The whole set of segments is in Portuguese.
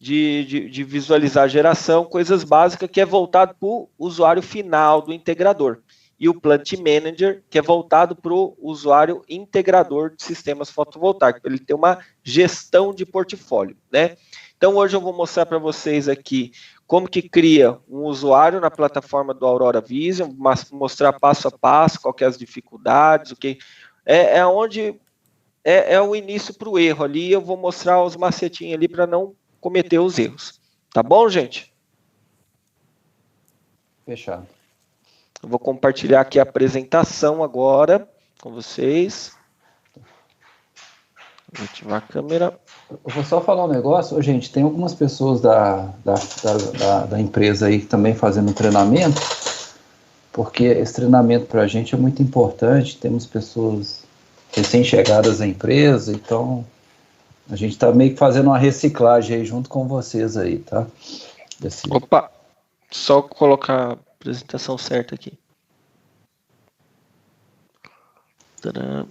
de visualizar a geração, coisas básicas, que é voltado para o usuário final do integrador. E o Plant Manager, que é voltado para o usuário integrador de sistemas fotovoltaicos, para ele ter uma gestão de portfólio, né? Então, hoje eu vou mostrar para vocês aqui como que cria um usuário na plataforma do Aurora Vision, mostrar passo a passo, quais que é as dificuldades, o que onde é o início para o erro ali. Eu vou mostrar os macetinhos ali para não cometer os erros. Tá bom, gente? Fechado. Eu vou compartilhar aqui a apresentação agora com vocês. Vou ativar a câmera. Eu vou só falar um negócio. Gente, tem algumas pessoas da empresa aí também fazendo treinamento, porque esse treinamento para a gente é muito importante. Temos pessoas recém-chegadas à empresa, então a gente está meio que fazendo uma reciclagem aí junto com vocês aí, tá? Opa, só colocar a apresentação certa aqui. Tadã.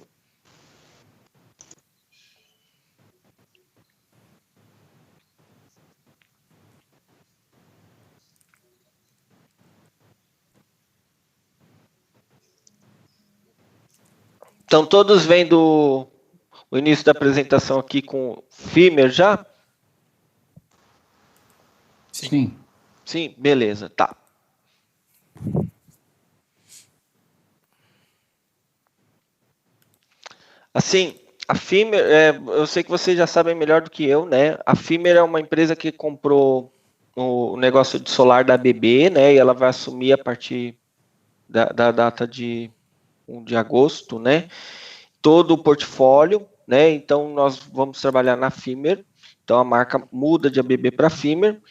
Então, todos vendo o início da apresentação aqui com Fimer já? Sim. Sim, beleza, tá. Assim, a Fimer, eu sei que vocês já sabem melhor do que eu, né? A Fimer é uma empresa que comprou o negócio de solar da ABB, né? E ela vai assumir a partir da data de 1 de agosto, né? Todo o portfólio, né? Então, nós vamos trabalhar na Fimer. Então, a marca muda de ABB para Fimer.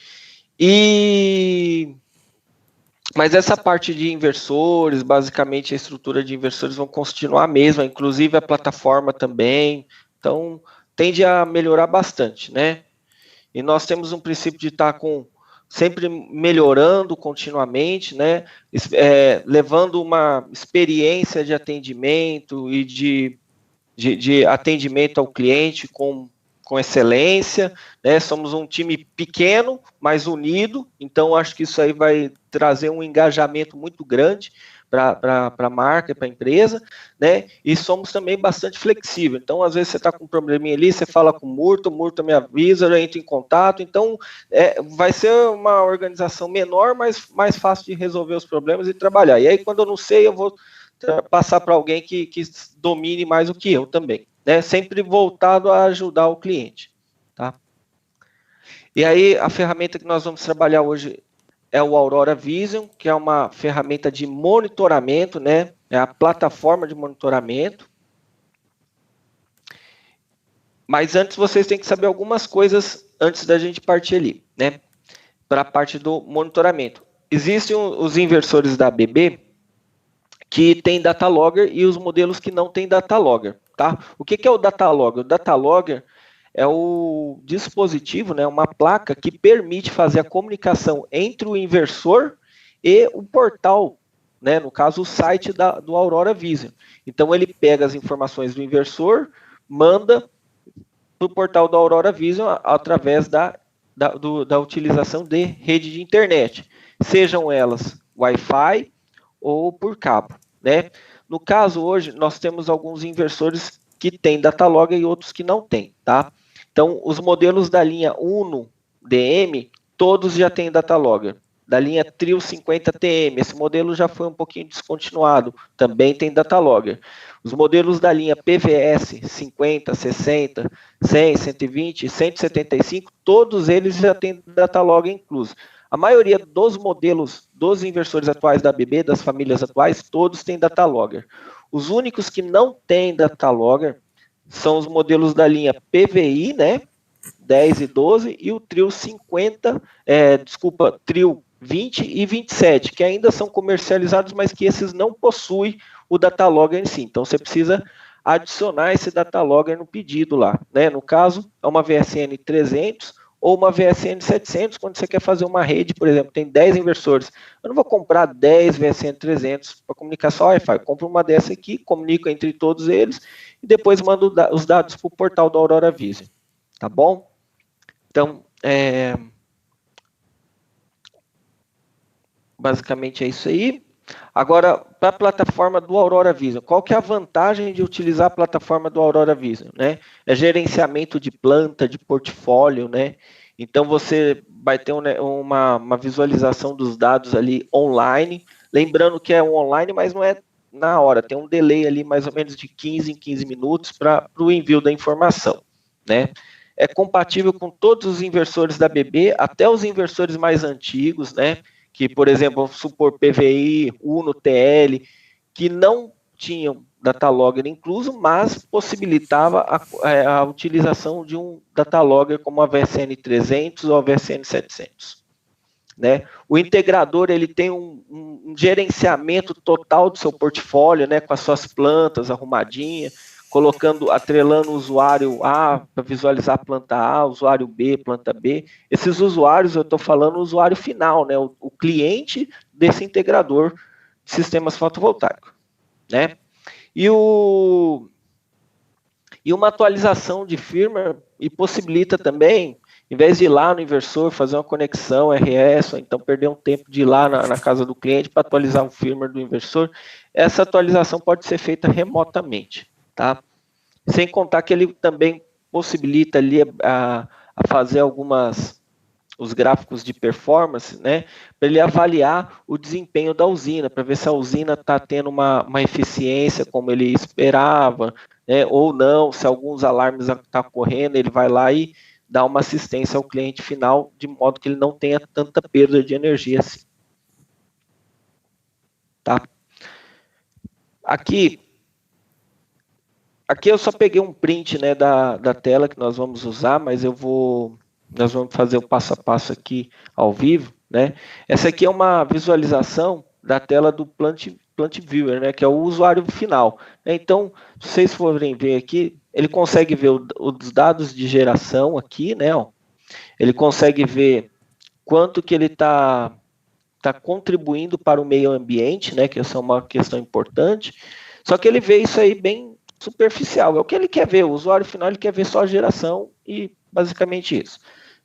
Mas essa parte de inversores, basicamente a estrutura de inversores vão continuar a mesma, inclusive a plataforma também. Então, tende a melhorar bastante, né? E nós temos um princípio de estar sempre melhorando continuamente, né? Levando uma experiência de atendimento e de atendimento ao cliente com excelência, né? Somos um time pequeno, mas unido, então acho que isso aí vai trazer um engajamento muito grande para a marca e para a empresa, né? E somos também bastante flexíveis. Então, às vezes você está com um probleminha ali, você fala com o Murta me avisa, eu entro em contato. Então, vai ser uma organização menor, mas mais fácil de resolver os problemas e trabalhar. E aí, quando eu não sei, eu vou passar para alguém que domine mais do que eu também, né? Sempre voltado a ajudar o cliente, tá? E aí, a ferramenta que nós vamos trabalhar hoje é o Aurora Vision, que é uma ferramenta de monitoramento, né? É a plataforma de monitoramento. Mas antes, vocês têm que saber algumas coisas antes da gente partir ali, né? Para a parte do monitoramento. Existem os inversores da ABB que tem data logger e os modelos que não tem data logger, tá? O que é o data logger? O data logger é o dispositivo, né, uma placa que permite fazer a comunicação entre o inversor e o portal, né, no caso o site do Aurora Vision. Então ele pega as informações do inversor, manda para o portal do Aurora Vision através da utilização de rede de internet, sejam elas Wi-Fi ou por cabo, né? No caso, hoje, nós temos alguns inversores que têm data logger e outros que não têm, tá? Então, os modelos da linha Uno DM, todos já têm data logger. Da linha Trio 50 TM, esse modelo já foi um pouquinho descontinuado, também tem data logger. Os modelos da linha PVS 50, 60, 100, 120 e 175, todos eles já têm data logger incluso. A maioria dos modelos dos inversores atuais da ABB, das famílias atuais, todos têm data logger. Os únicos que não têm data logger são os modelos da linha PVI, né, 10 e 12, e o Trio 50, Trio 20 e 27, que ainda são comercializados, mas que esses não possuem o data logger em si. Então, você precisa adicionar esse data logger no pedido lá, né? No caso, é uma VSN 300 ou uma VSN 700, quando você quer fazer uma rede, por exemplo, tem 10 inversores. Eu não vou comprar 10 VSN 300 para comunicar só Wi-Fi. Eu compro uma dessa aqui, comunico entre todos eles e depois mando os dados para o portal da Aurora Vision. Tá bom? Então, Basicamente é isso aí. Agora, para a plataforma do Aurora Vision, qual que é a vantagem de utilizar a plataforma do Aurora Vision, né? É gerenciamento de planta, de portfólio, né? Então, você vai ter uma visualização dos dados ali online, lembrando que é online, mas não é na hora, tem um delay ali mais ou menos de 15 em 15 minutos para o envio da informação, né? É compatível com todos os inversores da BB, até os inversores mais antigos, né? Que, por exemplo, vamos supor PVI, Uno, TL, que não tinham datalogger incluso, mas possibilitava a utilização de um datalogger como a VSN 300 ou a VSN 700. Né? O integrador ele tem um gerenciamento total do seu portfólio, né, com as suas plantas arrumadinhas, atrelando o usuário A para visualizar a planta A, usuário B, planta B. Esses usuários, eu estou falando o usuário final, né, o cliente desse integrador de sistemas fotovoltaicos. Né? E uma atualização de firmware e possibilita também, em vez de ir lá no inversor, fazer uma conexão RS, ou então perder um tempo de ir lá na casa do cliente para atualizar o firmware do inversor, essa atualização pode ser feita remotamente, tá? Sem contar que ele também possibilita ali a fazer os gráficos de performance, né, para ele avaliar o desempenho da usina, para ver se a usina está tendo uma eficiência como ele esperava, né, ou não, se alguns alarmes estão ocorrendo, ele vai lá e dá uma assistência ao cliente final, de modo que ele não tenha tanta perda de energia assim. Tá? Aqui eu só peguei um print, né, da tela que nós vamos usar, mas nós vamos fazer o passo a passo aqui ao vivo, né? Essa aqui é uma visualização da tela do Plant Viewer, né, que é o usuário final. Então, se vocês forem ver aqui, ele consegue ver os dados de geração aqui, né? Ó. Ele consegue ver quanto que ele está contribuindo para o meio ambiente, né? Que essa é uma questão importante. Só que ele vê isso aí bem superficial. É o que ele quer ver. O usuário final ele quer ver só a geração e basicamente isso.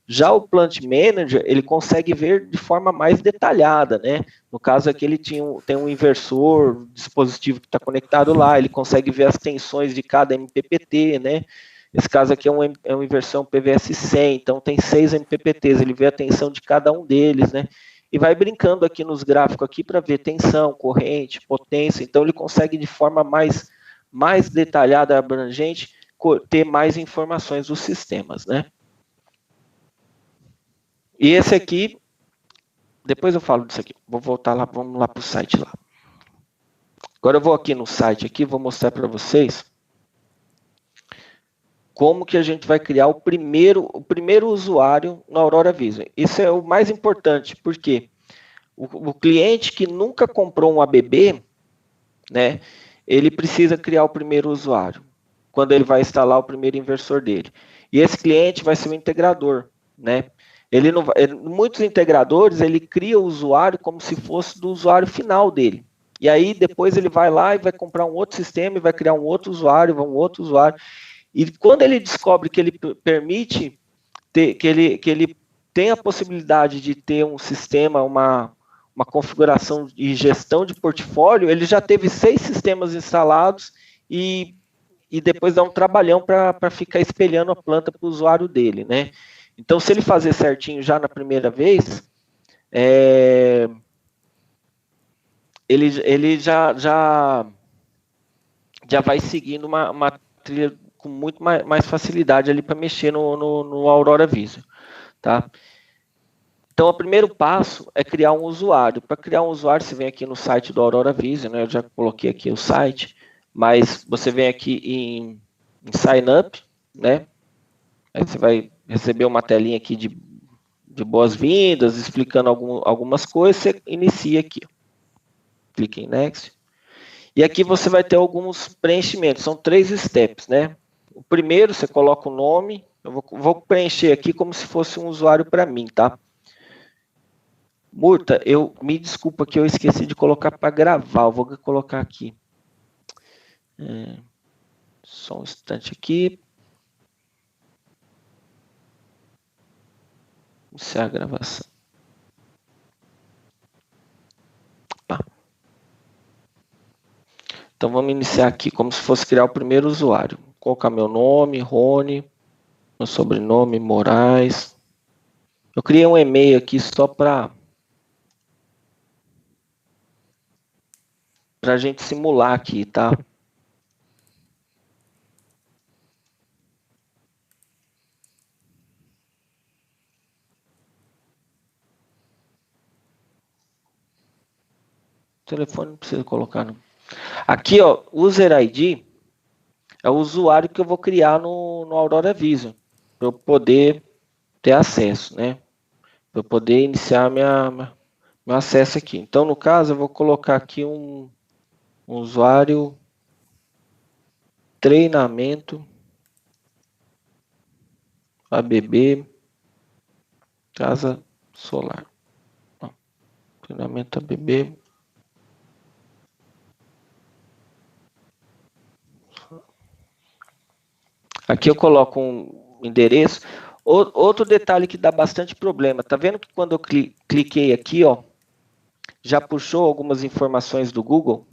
Já o Plant Manager, ele consegue ver de forma mais detalhada, né? No caso aqui, ele tem um inversor, dispositivo que está conectado lá, ele consegue ver as tensões de cada MPPT, né? Esse caso aqui é uma inversão PVS 100, então tem 6 MPPTs, ele vê a tensão de cada um deles, né? E vai brincando aqui nos gráficos aqui para ver tensão, corrente, potência, então ele consegue de forma mais detalhada, abrangente, ter mais informações dos sistemas, né? E esse aqui, depois eu falo disso aqui, vou voltar lá, vamos lá para o site lá. Agora eu vou aqui no site, aqui, vou mostrar para vocês como que a gente vai criar o primeiro usuário no Aurora Vision. Isso é o mais importante, porque o cliente que nunca comprou um ABB, né, ele precisa criar o primeiro usuário, quando ele vai instalar o primeiro inversor dele. E esse cliente vai ser o integrador, né? Muitos integradores, ele cria o usuário como se fosse do usuário final dele. E aí, depois ele vai lá e vai comprar um outro sistema e vai criar um outro usuário. E quando ele descobre que ele permite que ele tem a possibilidade de ter um sistema, uma configuração e gestão de portfólio, ele já teve 6 sistemas instalados e depois dá um trabalhão para ficar espelhando a planta para o usuário dele, né? Então, se ele fazer certinho já na primeira vez, ele já vai seguindo uma trilha com muito mais facilidade ali para mexer no Aurora Vision, tá? Então, o primeiro passo é criar um usuário. Para criar um usuário, você vem aqui no site do Aurora Vision, né? Eu já coloquei aqui o site, mas você vem aqui em Sign Up, né? Aí você vai receber uma telinha aqui de boas-vindas, explicando algumas coisas, você inicia aqui. Clique em Next. E aqui você vai ter alguns preenchimentos, são 3 steps, né? O primeiro, você coloca o nome, eu vou preencher aqui como se fosse um usuário para mim, tá? Murta, me desculpa que eu esqueci de colocar para gravar, eu vou colocar aqui. Só um instante aqui. Iniciar a gravação. Tá. Então vamos iniciar aqui como se fosse criar o primeiro usuário. Vou colocar meu nome, Rony, meu sobrenome, Moraes. Eu criei um e-mail aqui só para a gente simular aqui, tá? O telefone não precisa colocar, não. Aqui, ó, User ID é o usuário que eu vou criar no Aurora Vision, para eu poder ter acesso, né? Para eu poder iniciar meu acesso aqui. Então, no caso, eu vou colocar aqui um usuário treinamento ABB Casa Solar. Treinamento ABB. Aqui eu coloco um endereço. Outro detalhe que dá bastante problema. Tá vendo que quando eu cliquei aqui, ó, já puxou algumas informações do Google?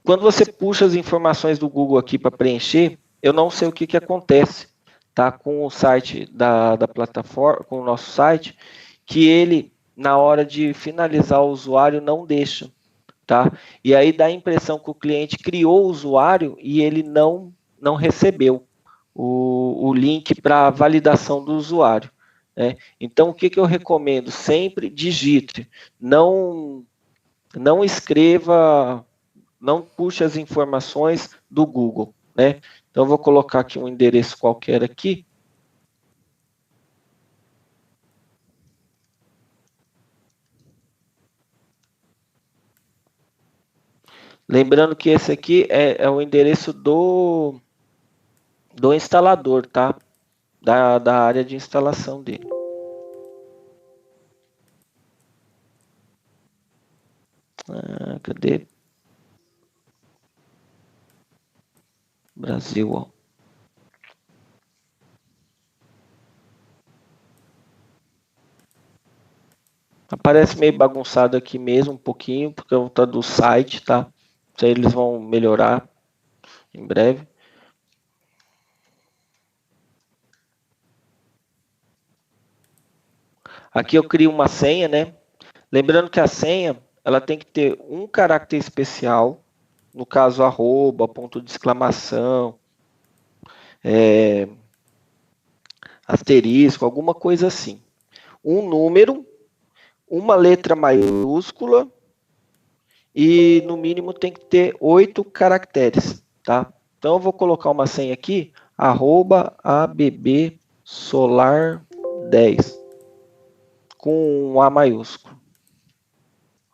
Quando você puxa as informações do Google aqui para preencher, eu não sei o que acontece, tá? Com o site da plataforma, com o nosso site, que ele, na hora de finalizar o usuário, não deixa, tá? E aí dá a impressão que o cliente criou o usuário e ele não recebeu o link para validação do usuário, né? Então, o que eu recomendo? Sempre digite, não escreva, não puxe as informações do Google, né? Então, eu vou colocar aqui um endereço qualquer aqui. Lembrando que esse aqui é o endereço do instalador, tá? Da área de instalação dele. Cadê? Brasil, ó. Aparece meio bagunçado aqui mesmo, um pouquinho, porque eu tô do site, tá? Isso aí eles vão melhorar em breve. Aqui eu crio uma senha, né? Lembrando que a senha, ela tem que ter um caractere especial, no caso, arroba, ponto de exclamação, asterisco, alguma coisa assim. Um número, uma letra maiúscula e, no mínimo, tem que ter 8 caracteres, tá? Então, eu vou colocar uma senha aqui, arroba abbsolar10, com um A maiúsculo.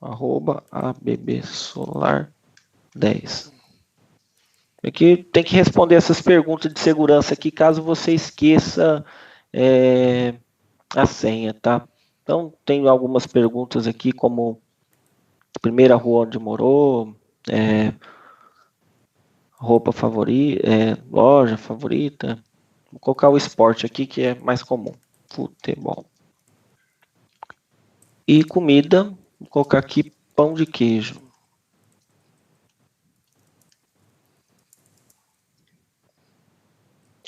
Arroba abbsolar10. Aqui tem que responder essas perguntas de segurança aqui, caso você esqueça a senha, tá? Então, tem algumas perguntas aqui, como primeira rua onde morou, roupa favorita, loja favorita. Vou colocar o esporte aqui, que é mais comum, futebol. E comida, vou colocar aqui pão de queijo.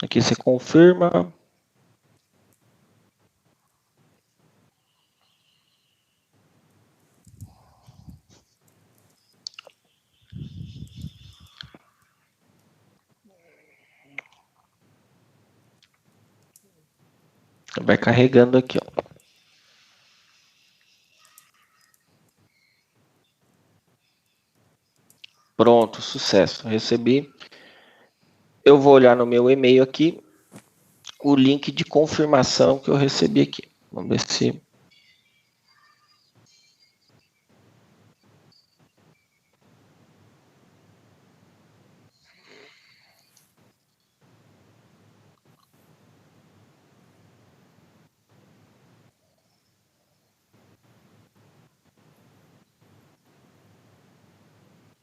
Aqui você confirma. Vai carregando aqui, ó. Pronto, sucesso. Recebi. Eu vou olhar no meu e-mail aqui o link de confirmação que eu recebi aqui. Vamos ver se...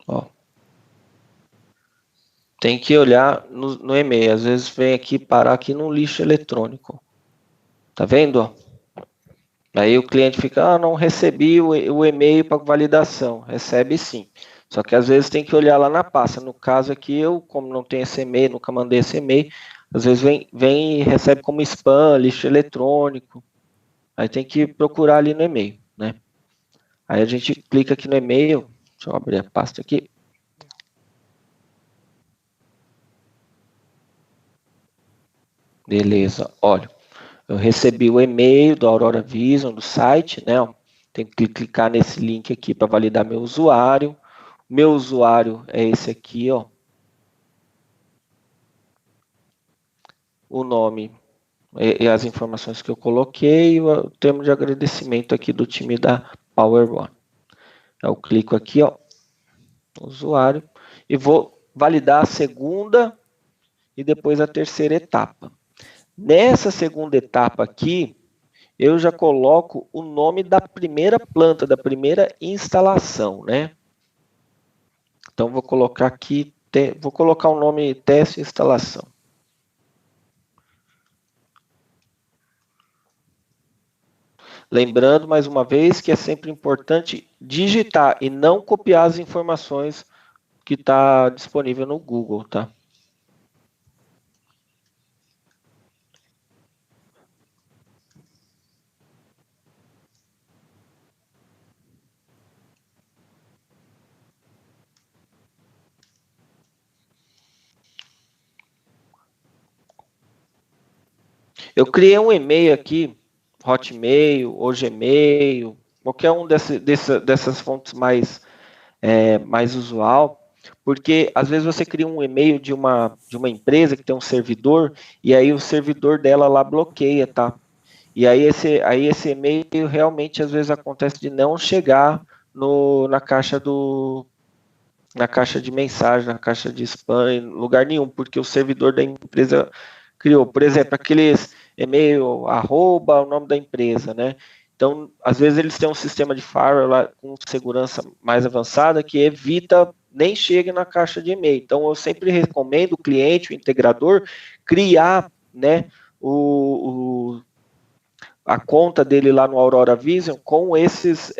Ó. Tem que olhar no e-mail. Às vezes vem aqui parar aqui no lixo eletrônico. Tá vendo? Ó? Aí o cliente fica, não recebi o e-mail para validação. Recebe sim. Só que às vezes tem que olhar lá na pasta. No caso aqui, eu, como não tenho esse e-mail, nunca mandei esse e-mail, às vezes vem e recebe como spam, lixo eletrônico. Aí tem que procurar ali no e-mail, né? Aí a gente clica aqui no e-mail. Deixa eu abrir a pasta aqui. Beleza, olha. Eu recebi o e-mail do Aurora Vision, do site, né? Tem que clicar nesse link aqui para validar meu usuário. Meu usuário é esse aqui, ó. O nome e as informações que eu coloquei e o termo de agradecimento aqui do time da Power One. Eu clico aqui, ó, usuário, e vou validar a segunda e depois a terceira etapa. Nessa segunda etapa aqui, eu já coloco o nome da primeira planta, da primeira instalação, né? Então, vou colocar aqui, vou colocar o nome teste instalação. Lembrando, mais uma vez, que é sempre importante digitar e não copiar as informações que está disponível no Google, tá? Eu criei um e-mail aqui, Hotmail ou Gmail, qualquer um dessas fontes mais usual, porque às vezes você cria um e-mail de uma empresa que tem um servidor e aí o servidor dela lá bloqueia, tá? E aí esse e-mail realmente às vezes acontece de não chegar na caixa de mensagem, na caixa de spam, em lugar nenhum, porque o servidor da empresa criou, por exemplo, aqueles e-mail, arroba, o nome da empresa, né? Então, às vezes eles têm um sistema de firewall lá com segurança mais avançada que evita nem chegue na caixa de e-mail. Então, eu sempre recomendo o cliente, o integrador, criar, né, a conta dele lá no Aurora Vision com esses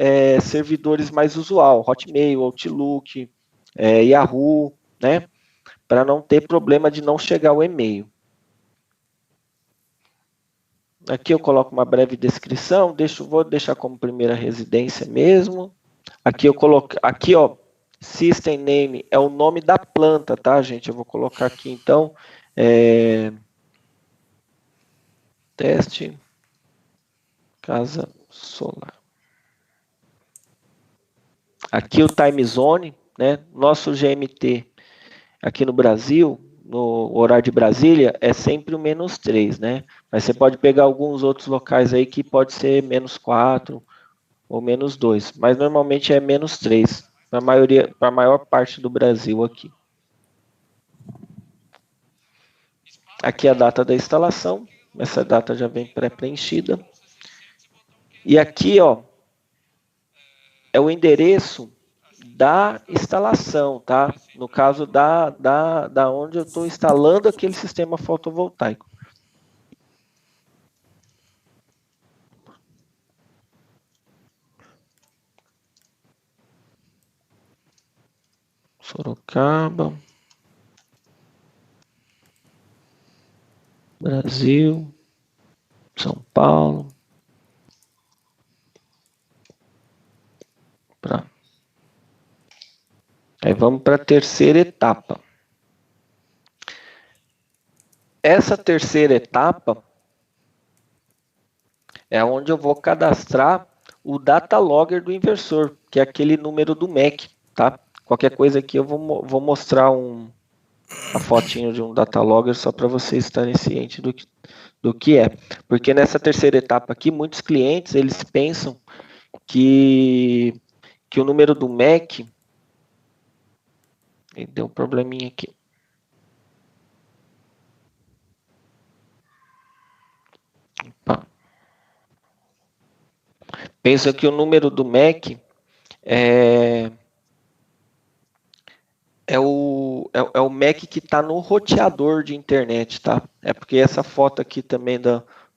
servidores mais usual, Hotmail, Outlook, Yahoo, né, para não ter problema de não chegar o e-mail. Aqui eu coloco uma breve descrição, vou deixar como primeira residência mesmo. Aqui eu coloco, aqui ó, System Name é o nome da planta, tá, gente? Eu vou colocar aqui então, teste casa solar. Aqui o time zone, né? Nosso GMT aqui no Brasil, no horário de Brasília, é sempre o -3, né? Mas você pode pegar alguns outros locais aí que pode ser -4 ou -2, mas normalmente é -3 para a maior parte do Brasil aqui. Aqui é a data da instalação, essa data já vem pré-preenchida. E aqui, ó, é o endereço da instalação, tá? No caso da onde eu estou instalando aquele sistema fotovoltaico. Sorocaba, Brasil, São Paulo. Aí vamos para a terceira etapa. Essa terceira etapa é onde eu vou cadastrar o data logger do inversor, que é aquele número do MEC, tá? Qualquer coisa aqui eu vou mostrar a fotinho de um data logger só para vocês estarem cientes do que é. Porque nessa terceira etapa aqui, muitos clientes, eles pensam que o número do MEC... Deu um probleminha aqui. Opa. Pensa que o número do MEC é o MEC que está no roteador de internet, tá? É porque essa foto aqui também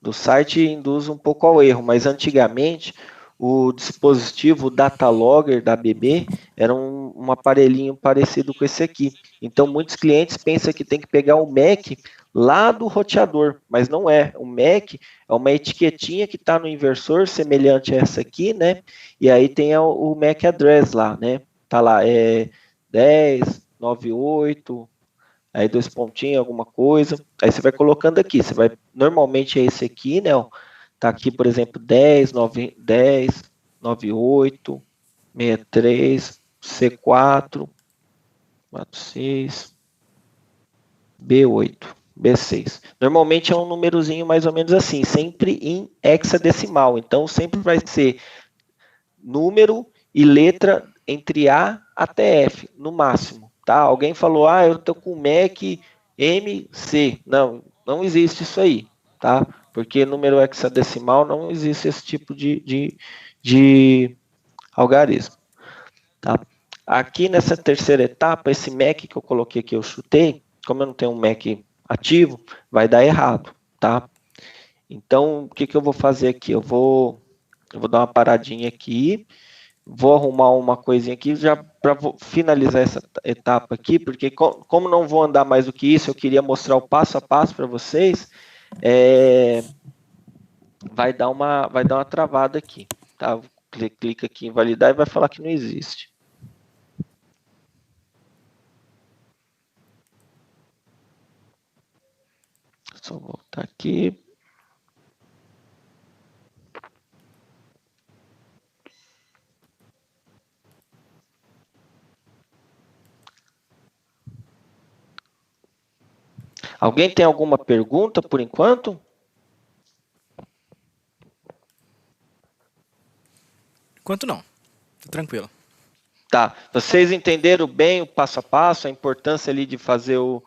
do site induz um pouco ao erro, mas antigamente o dispositivo Data Logger da ABB era um aparelhinho parecido com esse aqui. Então muitos clientes pensam que tem que pegar o MAC lá do roteador, mas não é. O MAC é uma etiquetinha que está no inversor, semelhante a essa aqui, né? E aí tem o MAC address lá, né? Tá lá, 10, 98, aí 2 pontinhos, alguma coisa. Aí você vai colocando aqui. Você vai, normalmente é esse aqui, né? Ó, tá aqui, por exemplo, 10, 9, 10, 98, 63, C4, 46, B8, B6. Normalmente é um númerozinho mais ou menos assim, sempre em hexadecimal. Então sempre vai ser número e letra entre A até F, no máximo. Tá? Alguém falou, eu tô com Mac MC. Não, não existe isso aí, tá? Porque número hexadecimal não existe esse tipo de algarismo. Tá? Aqui nessa terceira etapa, esse Mac que eu coloquei que eu chutei, como eu não tenho um Mac ativo, vai dar errado, tá? Então, o que eu vou fazer aqui? Eu vou dar uma paradinha aqui, vou arrumar uma coisinha aqui já para finalizar essa etapa aqui, porque como não vou andar mais do que isso, eu queria mostrar o passo a passo para vocês, vai dar uma travada aqui, tá? Clica aqui em validar e vai falar que não existe. Só voltar aqui. Alguém tem alguma pergunta por enquanto? Enquanto não, tá tranquilo. Tá, vocês entenderam bem o passo a passo, a importância ali de fazer o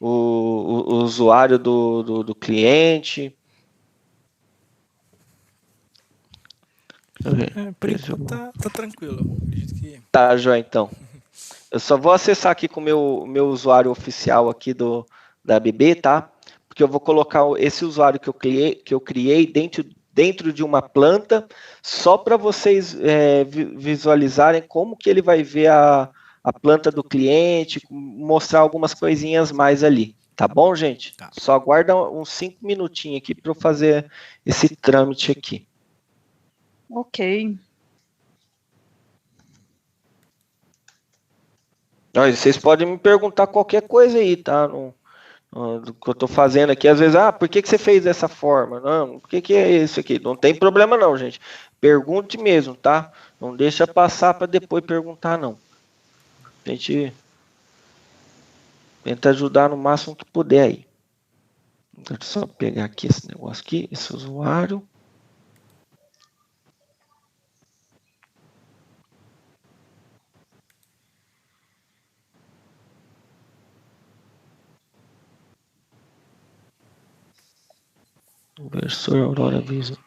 usuário do cliente? Por enquanto tá tranquilo. Acredito que... Tá, João, então. Eu só vou acessar aqui com o meu usuário oficial aqui da ABB, tá? Porque eu vou colocar esse usuário que eu criei dentro de uma planta, só para vocês visualizarem como que ele vai ver a planta do cliente, mostrar algumas coisinhas mais ali. Tá bom, gente? Tá. Só aguarda uns 5 minutinhos aqui para eu fazer esse trâmite aqui. Ok. Vocês podem me perguntar qualquer coisa aí, tá? Do que eu estou fazendo aqui. Às vezes, por que você fez dessa forma? Não, por que é isso aqui? Não tem problema não, gente. Pergunte mesmo, tá? Não deixa passar para depois perguntar, não. A gente tenta ajudar no máximo que puder aí. Deixa eu só pegar aqui esse negócio aqui, esse usuário. Inversor Aurora Vision.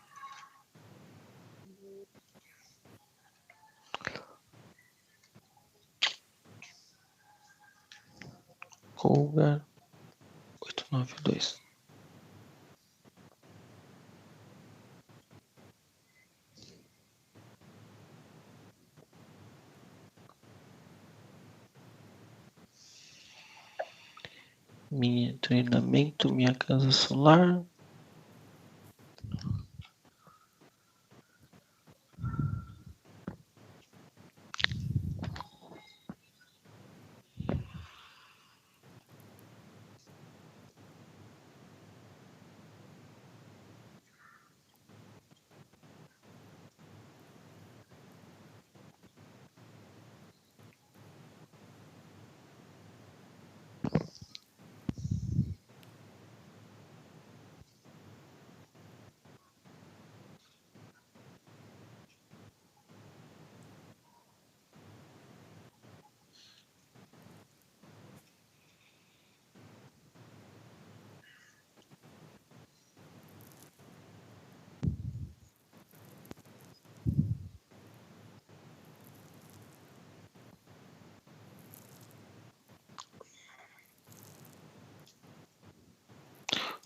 Colga 892. Minha treinamento, minha casa solar.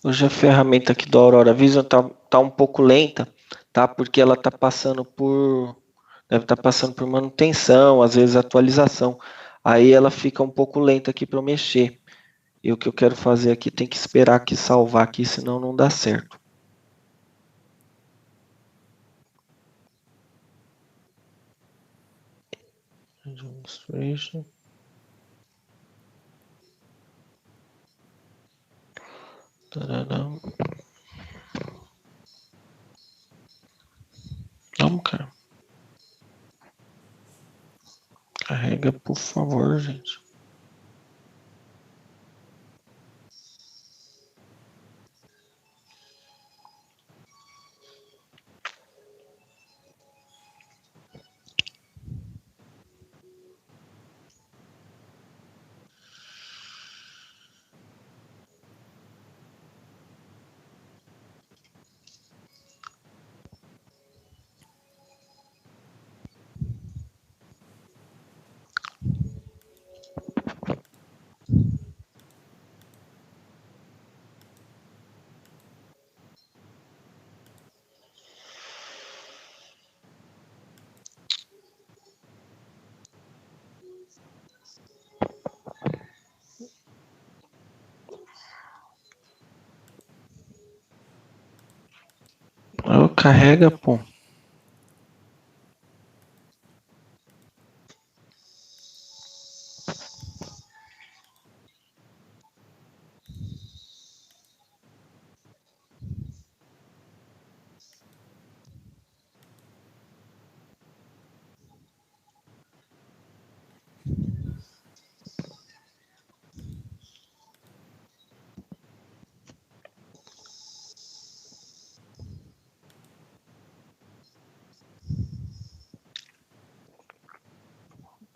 Hoje a ferramenta aqui do Aurora Vision tá um pouco lenta, tá? Porque ela deve estar passando por manutenção, às vezes atualização. Aí ela fica um pouco lenta aqui para eu mexer. E o que eu quero fazer aqui tem que esperar aqui salvar aqui, senão não dá certo. Demonstration. Tararam. Vamos, cara. Carrega, por favor, gente. Carrega, pô.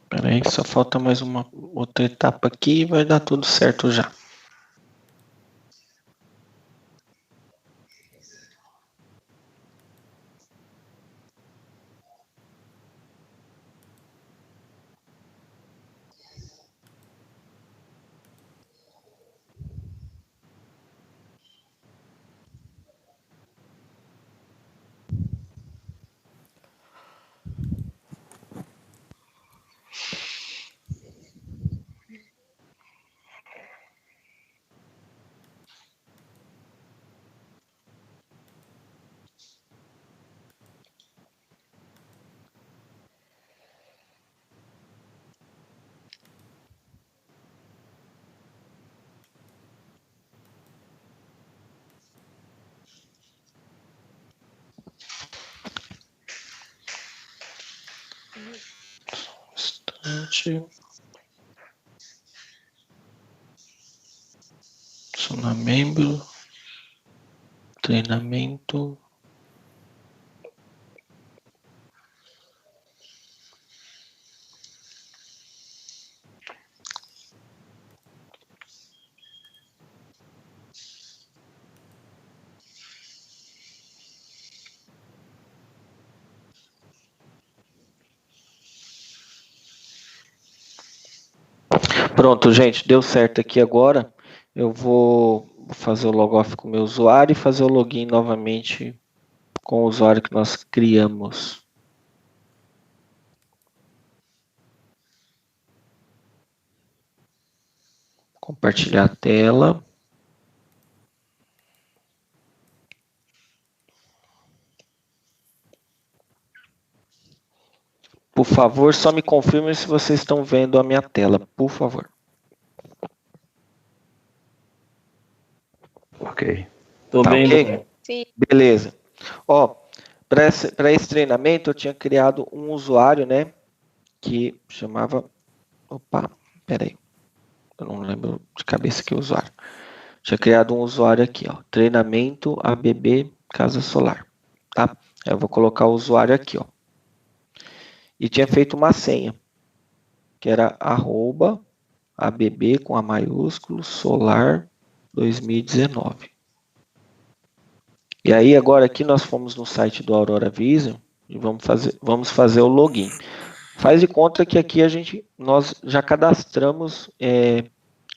Espera aí que só falta mais uma outra etapa aqui e vai dar tudo certo já. Sona membro, treinamento. Pronto, gente, deu certo aqui agora. Eu vou fazer o logoff com o meu usuário e fazer o login novamente com o usuário que nós criamos. Compartilhar a tela. Por favor, só me confirme se vocês estão vendo a minha tela, por favor. Ok. Tô Tá bem, ok? doutor. Sim. Beleza. Ó, para esse treinamento eu tinha criado um usuário, né, que chamava... Opa, peraí. Eu não lembro de cabeça que usuário. Tinha criado um usuário aqui, ó, treinamento ABB Casa Solar, tá? Eu vou colocar o usuário aqui, ó. E tinha feito uma senha, que era @ABB com A maiúsculo, Solar 2019. E aí agora aqui nós fomos no site do Aurora Vision e vamos fazer o login. Faz de conta que aqui nós já cadastramos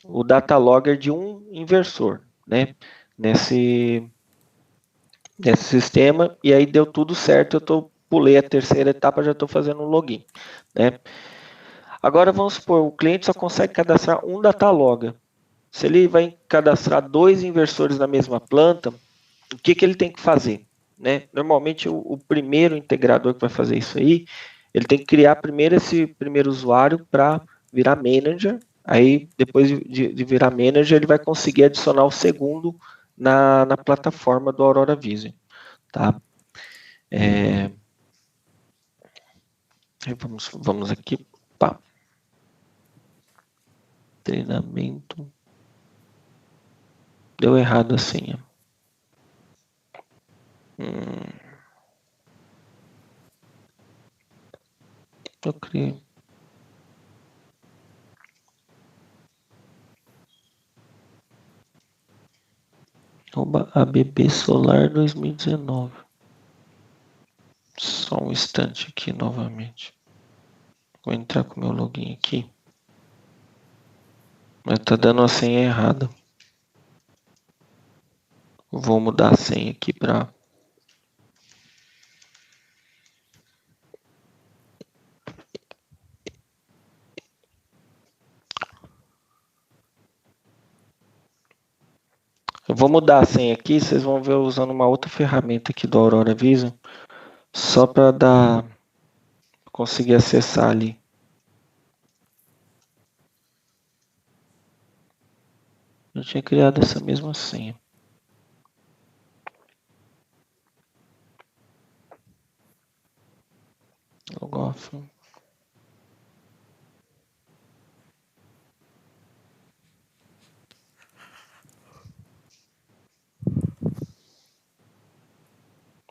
o data logger de um inversor, né? nesse sistema, e aí deu tudo certo, pulei a terceira etapa, já estou fazendo um login, né? Agora vamos supor, o cliente só consegue cadastrar um datalogger. Se ele vai cadastrar 2 inversores na mesma planta, o que ele tem que fazer? Né? Normalmente o primeiro integrador que vai fazer isso aí, ele tem que criar primeiro esse primeiro usuário para virar manager. Aí depois de virar manager, ele vai conseguir adicionar o segundo na plataforma do Aurora Vision. Tá? Vamos aqui. Pá. Treinamento. Deu errado a senha. Eu criei. ABB Solar 2019. Só um instante aqui novamente. Vou entrar com o meu login aqui. Mas tá dando a senha errada. Vou mudar a senha aqui para... Eu vou mudar a senha aqui, vocês vão ver eu usando uma outra ferramenta aqui do Aurora Vision, só para conseguir acessar ali. Eu tinha criado essa mesma senha. Logoff.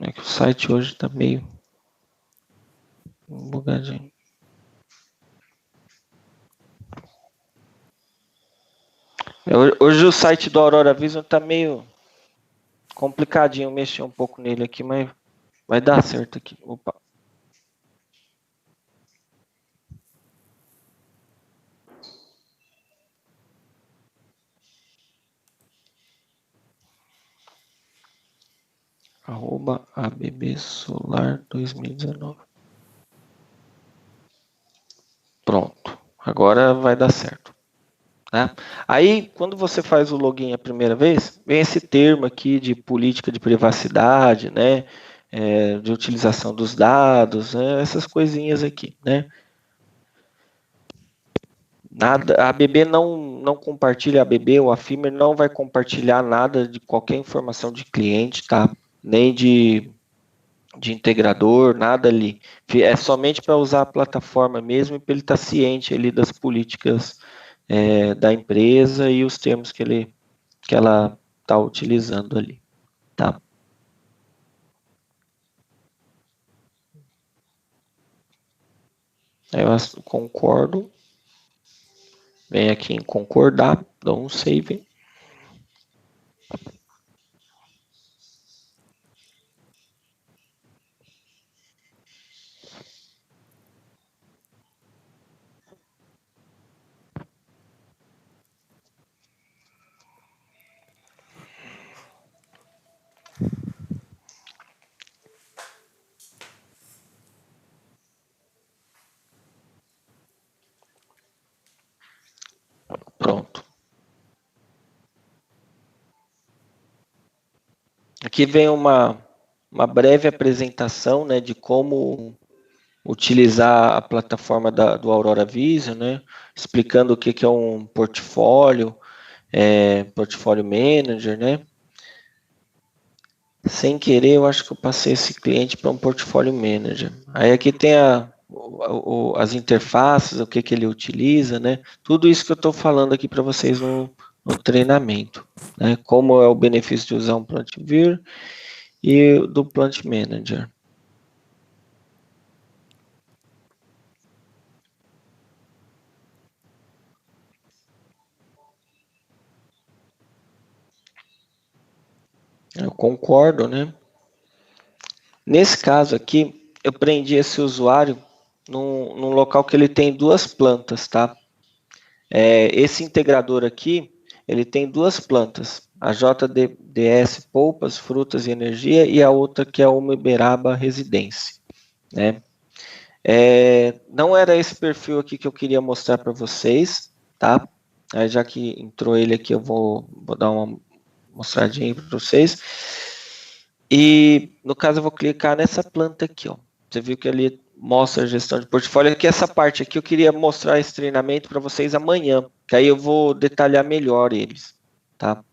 É que o site hoje está meio bugadinho. Hoje o site do Aurora Vision está meio complicadinho, mexer um pouco nele aqui, mas vai dar certo aqui. Opa. @ABB Solar 2019. Pronto, agora vai dar certo. Né? Aí, quando você faz o login a primeira vez, vem esse termo aqui de política de privacidade, né? De utilização dos dados, né? Essas coisinhas aqui, né? Nada, a ABB não compartilha, a ABB ou a Fimmer não vai compartilhar nada de qualquer informação de cliente, tá? Nem de integrador, nada ali. É somente para usar a plataforma mesmo e para ele estar ciente ali das políticas da empresa e os termos que ela está utilizando ali, tá? Aí eu concordo. Vem aqui em concordar, dou um save. Pronto. Aqui vem uma breve apresentação, né, de como utilizar a plataforma do Aurora Vision, né, explicando o que é um portfólio, portfólio manager, né. Sem querer, eu acho que eu passei esse cliente para um portfólio manager. Aí aqui tem as interfaces, o que ele utiliza, né? Tudo isso que eu estou falando aqui para vocês no treinamento, né? Como é o benefício de usar um Plant Viewer e do Plant Manager. Eu concordo, né? Nesse caso aqui, eu prendi esse usuário num local que ele tem 2 plantas, tá? Esse integrador aqui, ele tem 2 plantas. A JDS Polpas, Frutas e Energia, e a outra que é uma Uberaba Residência, né? Não era esse perfil aqui que eu queria mostrar para vocês, tá? Aí, já que entrou ele aqui, eu vou dar uma mostradinha para vocês. E, no caso, eu vou clicar nessa planta aqui, ó. Você viu que ali mostra a gestão de portfólio. Aqui, essa parte aqui, eu queria mostrar esse treinamento para vocês amanhã, que aí eu vou detalhar melhor eles, tá?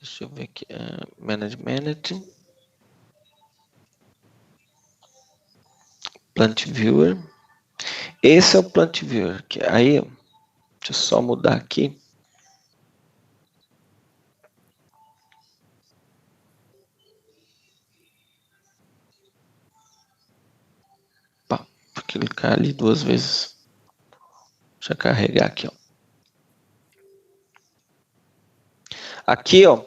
Deixa eu ver aqui. Management. Plant Viewer. Esse é o Plant Viewer. Aí, deixa eu só mudar aqui. Vou clicar ali 2 vezes. Deixa eu carregar aqui, ó. Aqui, ó,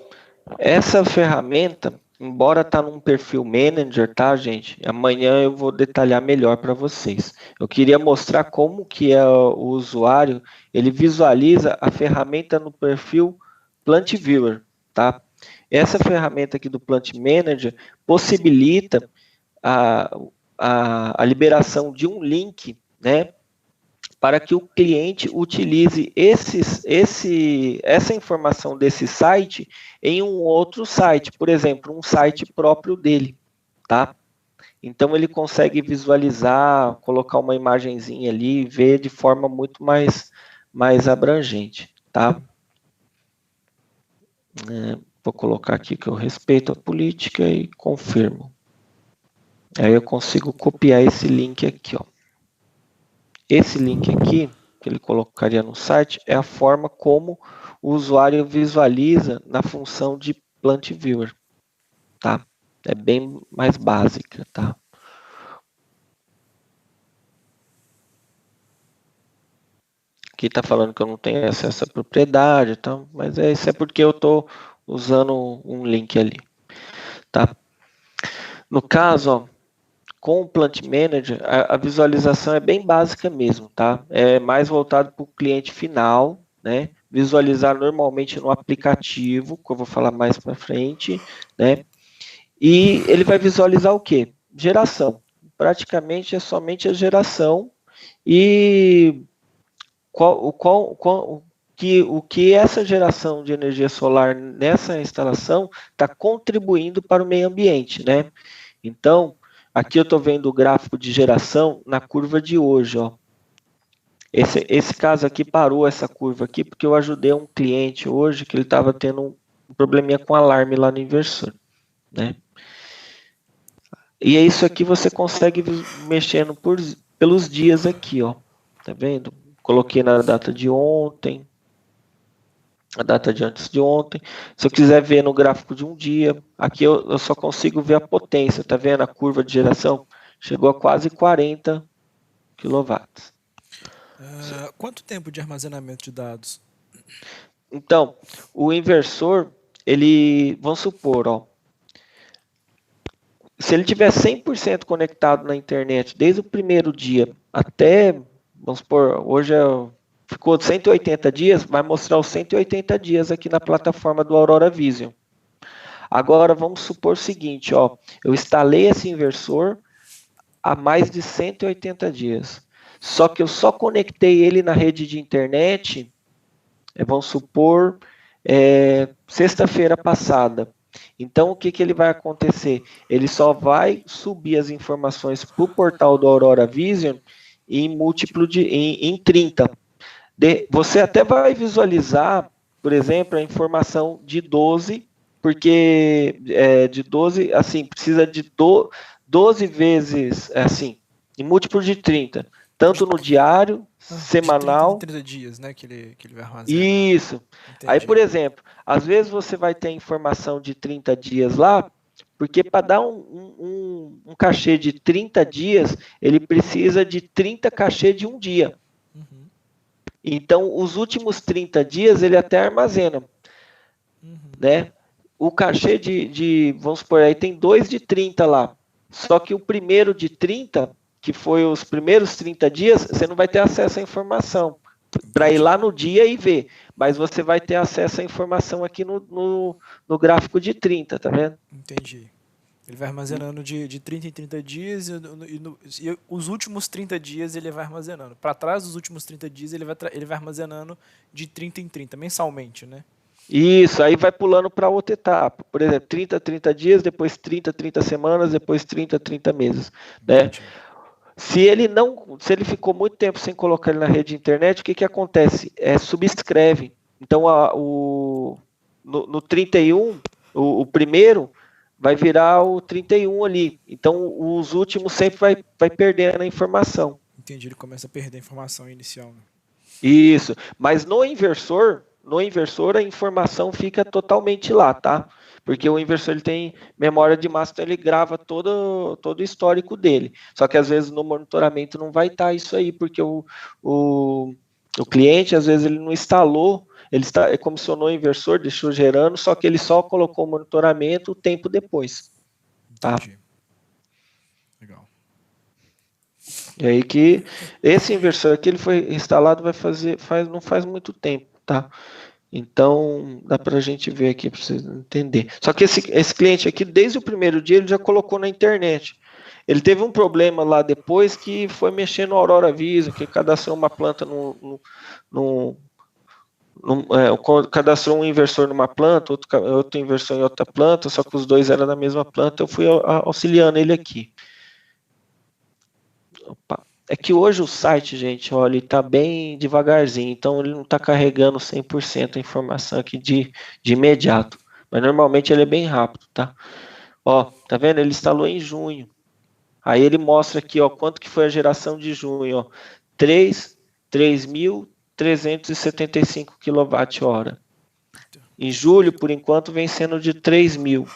essa ferramenta, embora tá num perfil manager, tá, gente? Amanhã eu vou detalhar melhor para vocês. Eu queria mostrar como que o usuário, ele visualiza a ferramenta no perfil Plant Viewer, tá? Essa ferramenta aqui do Plant Manager possibilita a liberação de um link, né, para que o cliente utilize essa informação desse site em um outro site, por exemplo, um site próprio dele, tá? Então ele consegue visualizar, colocar uma imagenzinha ali, ver de forma muito mais abrangente, tá? Vou colocar aqui que eu respeito a política e confirmo. Aí eu consigo copiar esse link aqui, ó. Esse link aqui, que ele colocaria no site, é a forma como o usuário visualiza na função de Plant Viewer, tá? É bem mais básica, tá? Aqui está falando que eu não tenho acesso à propriedade, tá? Mas isso é porque eu estou usando um link ali, tá? No caso, ó, com o Plant Manager, a visualização é bem básica mesmo, tá? É mais voltado para o cliente final, né? Visualizar normalmente no aplicativo, que eu vou falar mais para frente, né? E ele vai visualizar o quê? Geração. Praticamente é somente a geração e o que essa geração de energia solar nessa instalação está contribuindo para o meio ambiente, né? Então, aqui eu estou vendo o gráfico de geração na curva de hoje, ó. Esse caso aqui parou essa curva aqui porque eu ajudei um cliente hoje que ele estava tendo um probleminha com alarme lá no inversor, né? E é isso aqui você consegue mexendo pelos dias aqui, ó. Tá vendo? Coloquei na data de ontem, a data de antes de ontem. Se eu quiser ver no gráfico de um dia, aqui eu só consigo ver a potência, tá vendo? A curva de geração chegou a quase 40 kW. Quanto tempo de armazenamento de dados? Então, o inversor, vamos supor, ó, se ele tiver 100% conectado na internet desde o primeiro dia até, vamos supor, hoje ficou 180 dias, vai mostrar os 180 dias aqui na plataforma do Aurora Vision. Agora, vamos supor o seguinte, ó, eu instalei esse inversor há mais de 180 dias, só que eu só conectei ele na rede de internet, vamos supor, sexta-feira passada. Então, o que ele vai acontecer? Ele só vai subir as informações para o portal do Aurora Vision em múltiplo em 30. Você até vai visualizar, por exemplo, a informação de 12, porque de 12, assim, precisa de 12 vezes, assim, em múltiplo de 30. Tanto no diário, semanal... 30 dias, né, que ele vai armazenar. Isso. Entendi. Aí, por exemplo, às vezes você vai ter informação de 30 dias lá, porque para dar um cachê de 30 dias, ele precisa de 30 cachê de um dia. Uhum. Então, os últimos 30 dias ele até armazena. Uhum. Né? O cachê vamos supor, aí tem 2 de 30 lá. Só que o primeiro de 30, que foi os primeiros 30 dias, você não vai ter acesso à informação. para ir lá no dia e ver. Mas você vai ter acesso à informação aqui no gráfico de 30, tá vendo? Entendi. Ele vai armazenando de 30 em 30 dias e os últimos 30 dias ele vai armazenando. Para trás dos últimos 30 dias ele vai armazenando de 30 em 30, mensalmente, né? Isso, aí vai pulando para outra etapa. Por exemplo, 30 dias, depois 30 semanas, depois 30 meses, né? Entendi. Se ele ficou muito tempo sem colocar ele na rede de internet, o que acontece? Subscreve. Então, no 31, o primeiro vai virar o 31 ali. Então, os últimos sempre vai perdendo a informação. Entendi, ele começa a perder a informação inicial, né? Isso, mas no inversor a informação fica totalmente lá, tá? Porque o inversor ele tem memória de massa, então ele grava todo o histórico dele. Só que às vezes no monitoramento não vai estar isso aí, porque o cliente às vezes ele não instalou, ele comissionou o inversor, deixou gerando, só que ele só colocou o monitoramento o tempo depois. Tá? Entendi. Legal. E aí que esse inversor aqui ele foi instalado não faz muito tempo, tá? Então dá para a gente ver aqui para vocês entenderem. Só que esse cliente aqui desde o primeiro dia ele já colocou na internet. Ele teve um problema lá depois que foi mexer no Aurora Vision, que cadastrou uma planta cadastrou um inversor numa planta, outro inversor em outra planta, só que os dois eram da mesma planta. Eu fui auxiliando ele aqui. Opa. É que hoje o site, gente, olha, ele tá bem devagarzinho, então ele não tá carregando 100% a informação aqui de imediato. Mas normalmente ele é bem rápido, tá? Ó, tá vendo? Ele instalou em junho. Aí ele mostra aqui, ó, quanto que foi a geração de junho, ó. 3.375 kWh. Em julho, por enquanto, vem sendo de 3.000.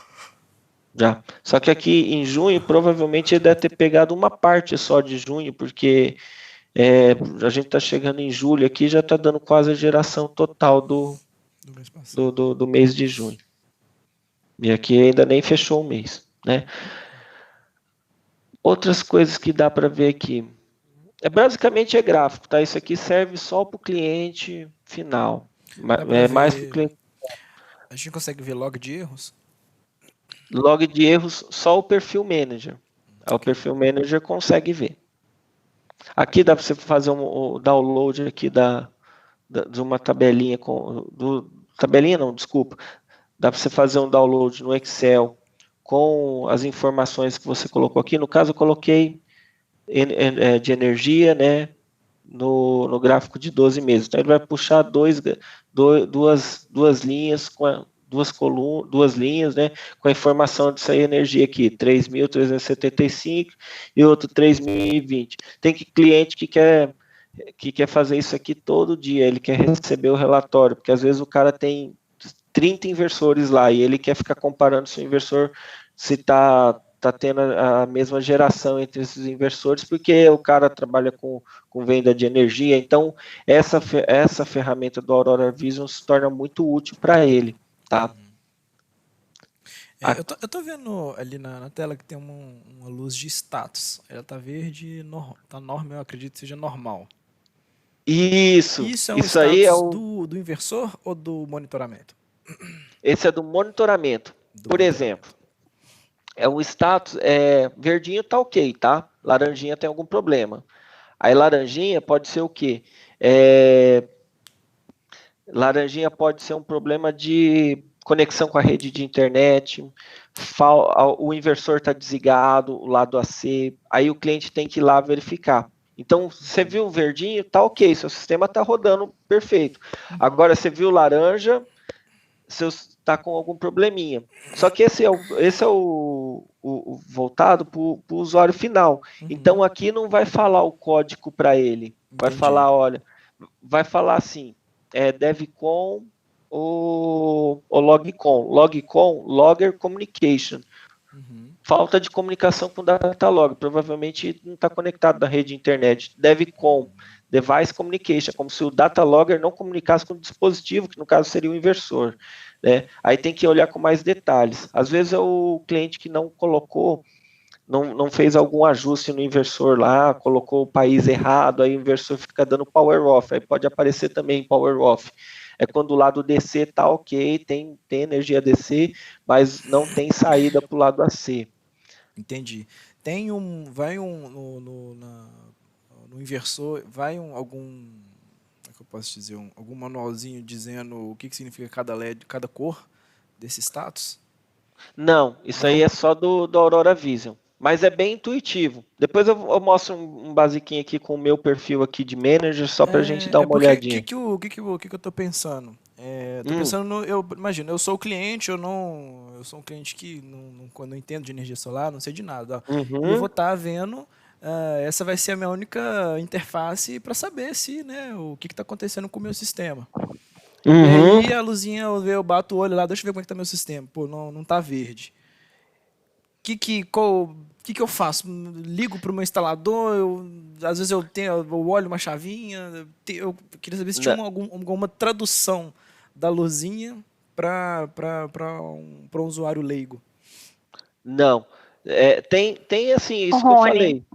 Já. Só que aqui em junho, provavelmente ele deve ter pegado uma parte só de junho, porque a gente está chegando em julho aqui, já está dando quase a geração total do mês de junho. E aqui ainda nem fechou o mês, né? Outras coisas que dá para ver aqui. Basicamente é gráfico, tá? Isso aqui serve só para o cliente final. Mais para o cliente. A gente consegue ver log de erros? Log de erros, só o perfil manager. O perfil manager consegue ver. Aqui dá para você fazer o download aqui de uma tabelinha tabelinha não, desculpa. Dá para você fazer um download no Excel com as informações que você colocou aqui. No caso, eu coloquei de energia, né, no gráfico de 12 meses. Então, ele vai puxar duas linhas com duas linhas, né, com a informação dessa energia aqui, 3.375 e outro 3.020. Tem cliente que quer fazer isso aqui todo dia, ele quer receber o relatório, porque às vezes o cara tem 30 inversores lá e ele quer ficar comparando se o inversor se está tendo a mesma geração entre esses inversores, porque o cara trabalha com venda de energia, então essa ferramenta do Aurora Vision se torna muito útil para ele. Tá. Eu tô vendo ali na tela que tem uma luz de status. Ela tá verde, tá normal, eu acredito que seja normal. Isso é um status aí do inversor ou do monitoramento? Esse é do monitoramento. Por exemplo, o status verdinho tá ok, tá? Laranjinha tem algum problema. Aí laranjinha pode ser o quê? Laranjinha pode ser um problema de conexão com a rede de internet, o inversor está desligado, o lado AC, aí o cliente tem que ir lá verificar. Então, você viu o verdinho, tá ok, seu sistema está rodando perfeito. Agora, você viu laranja, você está com algum probleminha. Só que esse é o voltado para o usuário final. Então, aqui não vai falar o código para ele. Vai falar, olha, vai falar assim, devcon ou logcon. Logcon, Logger Communication. Falta de comunicação com o Datalog. Provavelmente não está conectado na rede de internet. Devcon, Device Communication, como se o Datalogger não comunicasse com o dispositivo, que no caso seria o inversor. Né? Aí tem que olhar com mais detalhes. Às vezes é o cliente que não colocou não fez algum ajuste no inversor lá, colocou o país errado, aí o inversor fica dando power off, aí pode aparecer também power off. É quando o lado DC tá ok, tem energia DC, mas não tem saída para o lado AC. Entendi. No inversor, algum, como é que eu posso dizer, algum manualzinho dizendo o que significa cada LED, cada cor desse status? Não, isso aí é só do Aurora Vision, mas é bem intuitivo. Depois eu mostro um basiquinho aqui com o meu perfil aqui de manager, só para a gente dar uma olhadinha. O que eu tô pensando? Tô pensando, imagina, eu sou o cliente, eu sou um cliente que não entendo de energia solar, não sei de nada. Uhum. E eu vou estar vendo, essa vai ser a minha única interface para saber se, né, o que está acontecendo com o meu sistema. Uhum. E aí a luzinha, eu bato o olho lá, deixa eu ver como é que tá meu sistema. Pô, não tá verde. O que eu faço? Ligo para o meu instalador, às vezes eu olho uma chavinha, eu queria saber se tinha alguma tradução da luzinha para um usuário leigo. Não. Tem assim, isso Rony, que eu falei.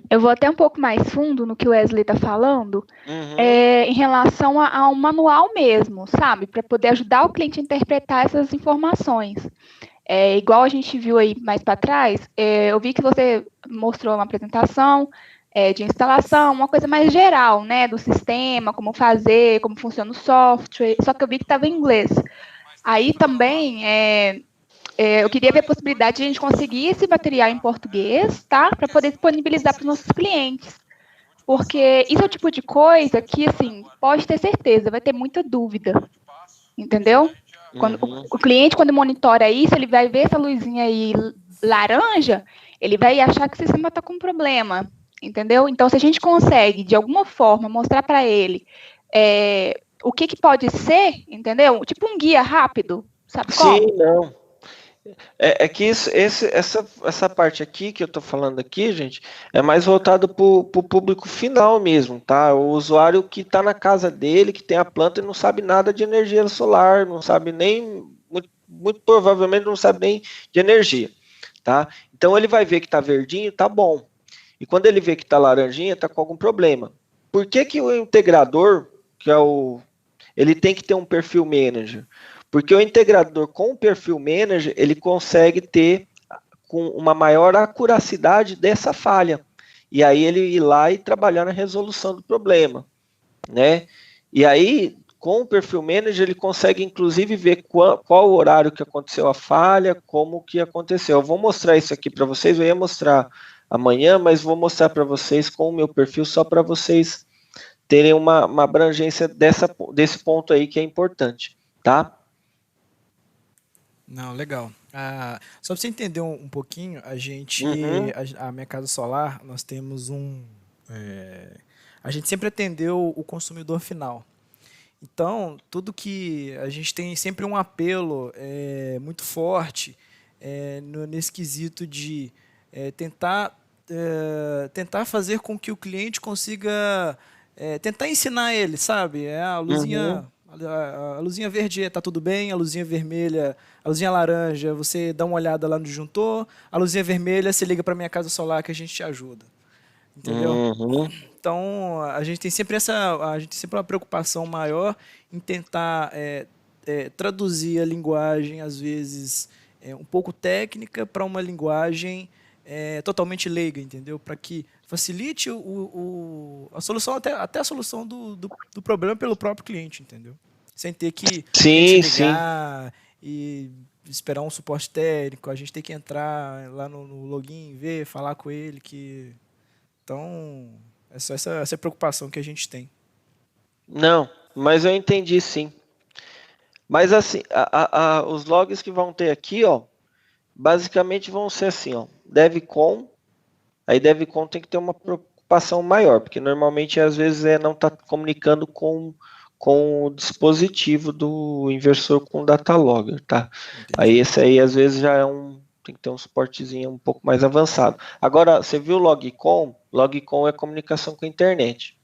Eu vou até um pouco mais fundo no que o Wesley está falando, Uhum. em relação a um manual mesmo, sabe? Para poder ajudar o cliente a interpretar essas informações. Igual a gente viu aí mais para trás, eu vi que você mostrou uma apresentação de instalação, uma coisa mais geral, né, do sistema, como fazer, como funciona o software, só que eu vi que estava em inglês. Aí também eu queria ver a possibilidade de a gente conseguir esse material em português, tá, para poder disponibilizar para os nossos clientes. Porque isso é o tipo de coisa que, assim, pode ter certeza, vai ter muita dúvida, entendeu? Quando, o cliente, quando monitora isso, ele vai ver essa luzinha aí laranja, ele vai achar que o sistema está com problema, entendeu? Então, se a gente consegue, de alguma forma, mostrar para ele o que pode ser, entendeu? Tipo um guia rápido, sabe como? Sim, não. É que essa parte aqui que eu tô falando aqui, gente, é mais voltado para o público final mesmo, tá? O usuário que está na casa dele, que tem a planta e não sabe nada de energia solar, não sabe nem, muito provavelmente não sabe nem de energia, tá? Então ele vai ver que tá verdinho, tá bom. E quando ele vê que tá laranjinha, tá com algum problema. Por que o integrador, que é ele tem que ter um perfil manager? Porque o integrador com o perfil manager, ele consegue ter com uma maior acuracidade dessa falha. E aí ele ir lá e trabalhar na resolução do problema, né? E aí, com o perfil manager, ele consegue inclusive ver qual o horário que aconteceu a falha, como que aconteceu. Eu vou mostrar isso aqui para vocês, eu ia mostrar amanhã, mas vou mostrar para vocês com o meu perfil, só para vocês terem uma abrangência desse ponto aí que é importante, tá? Não, legal. Só para você entender um pouquinho, a minha casa solar, nós temos a gente sempre atendeu o consumidor final. Então, tudo que a gente tem sempre um apelo muito forte nesse quesito de tentar fazer com que o cliente consiga tentar ensinar ele, sabe? A luzinha verde está tudo bem, a luzinha vermelha, a luzinha laranja, você dá uma olhada lá no disjuntor, a luzinha vermelha, você liga para minha casa solar que a gente te ajuda. Entendeu? Então, a gente tem sempre uma preocupação maior em tentar traduzir a linguagem, às vezes, um pouco técnica para uma linguagem totalmente leiga, entendeu? Para que facilite a solução, até a solução do problema pelo próprio cliente, entendeu? Sem ter que ligar e esperar um suporte técnico, a gente tem que entrar lá no login, ver, falar com ele que... Então, é só essa preocupação que a gente tem. Não, mas eu entendi sim. Mas assim, os logs que vão ter aqui, ó, basicamente vão ser assim, ó, devcon, aí devcon tem que ter uma preocupação maior, porque normalmente às vezes não está comunicando com o dispositivo do inversor com o datalogger, tá? Entendi. Aí esse aí às vezes já tem que ter um suportezinho um pouco mais avançado. Agora, você viu o logcon? Logcon é comunicação com a internet.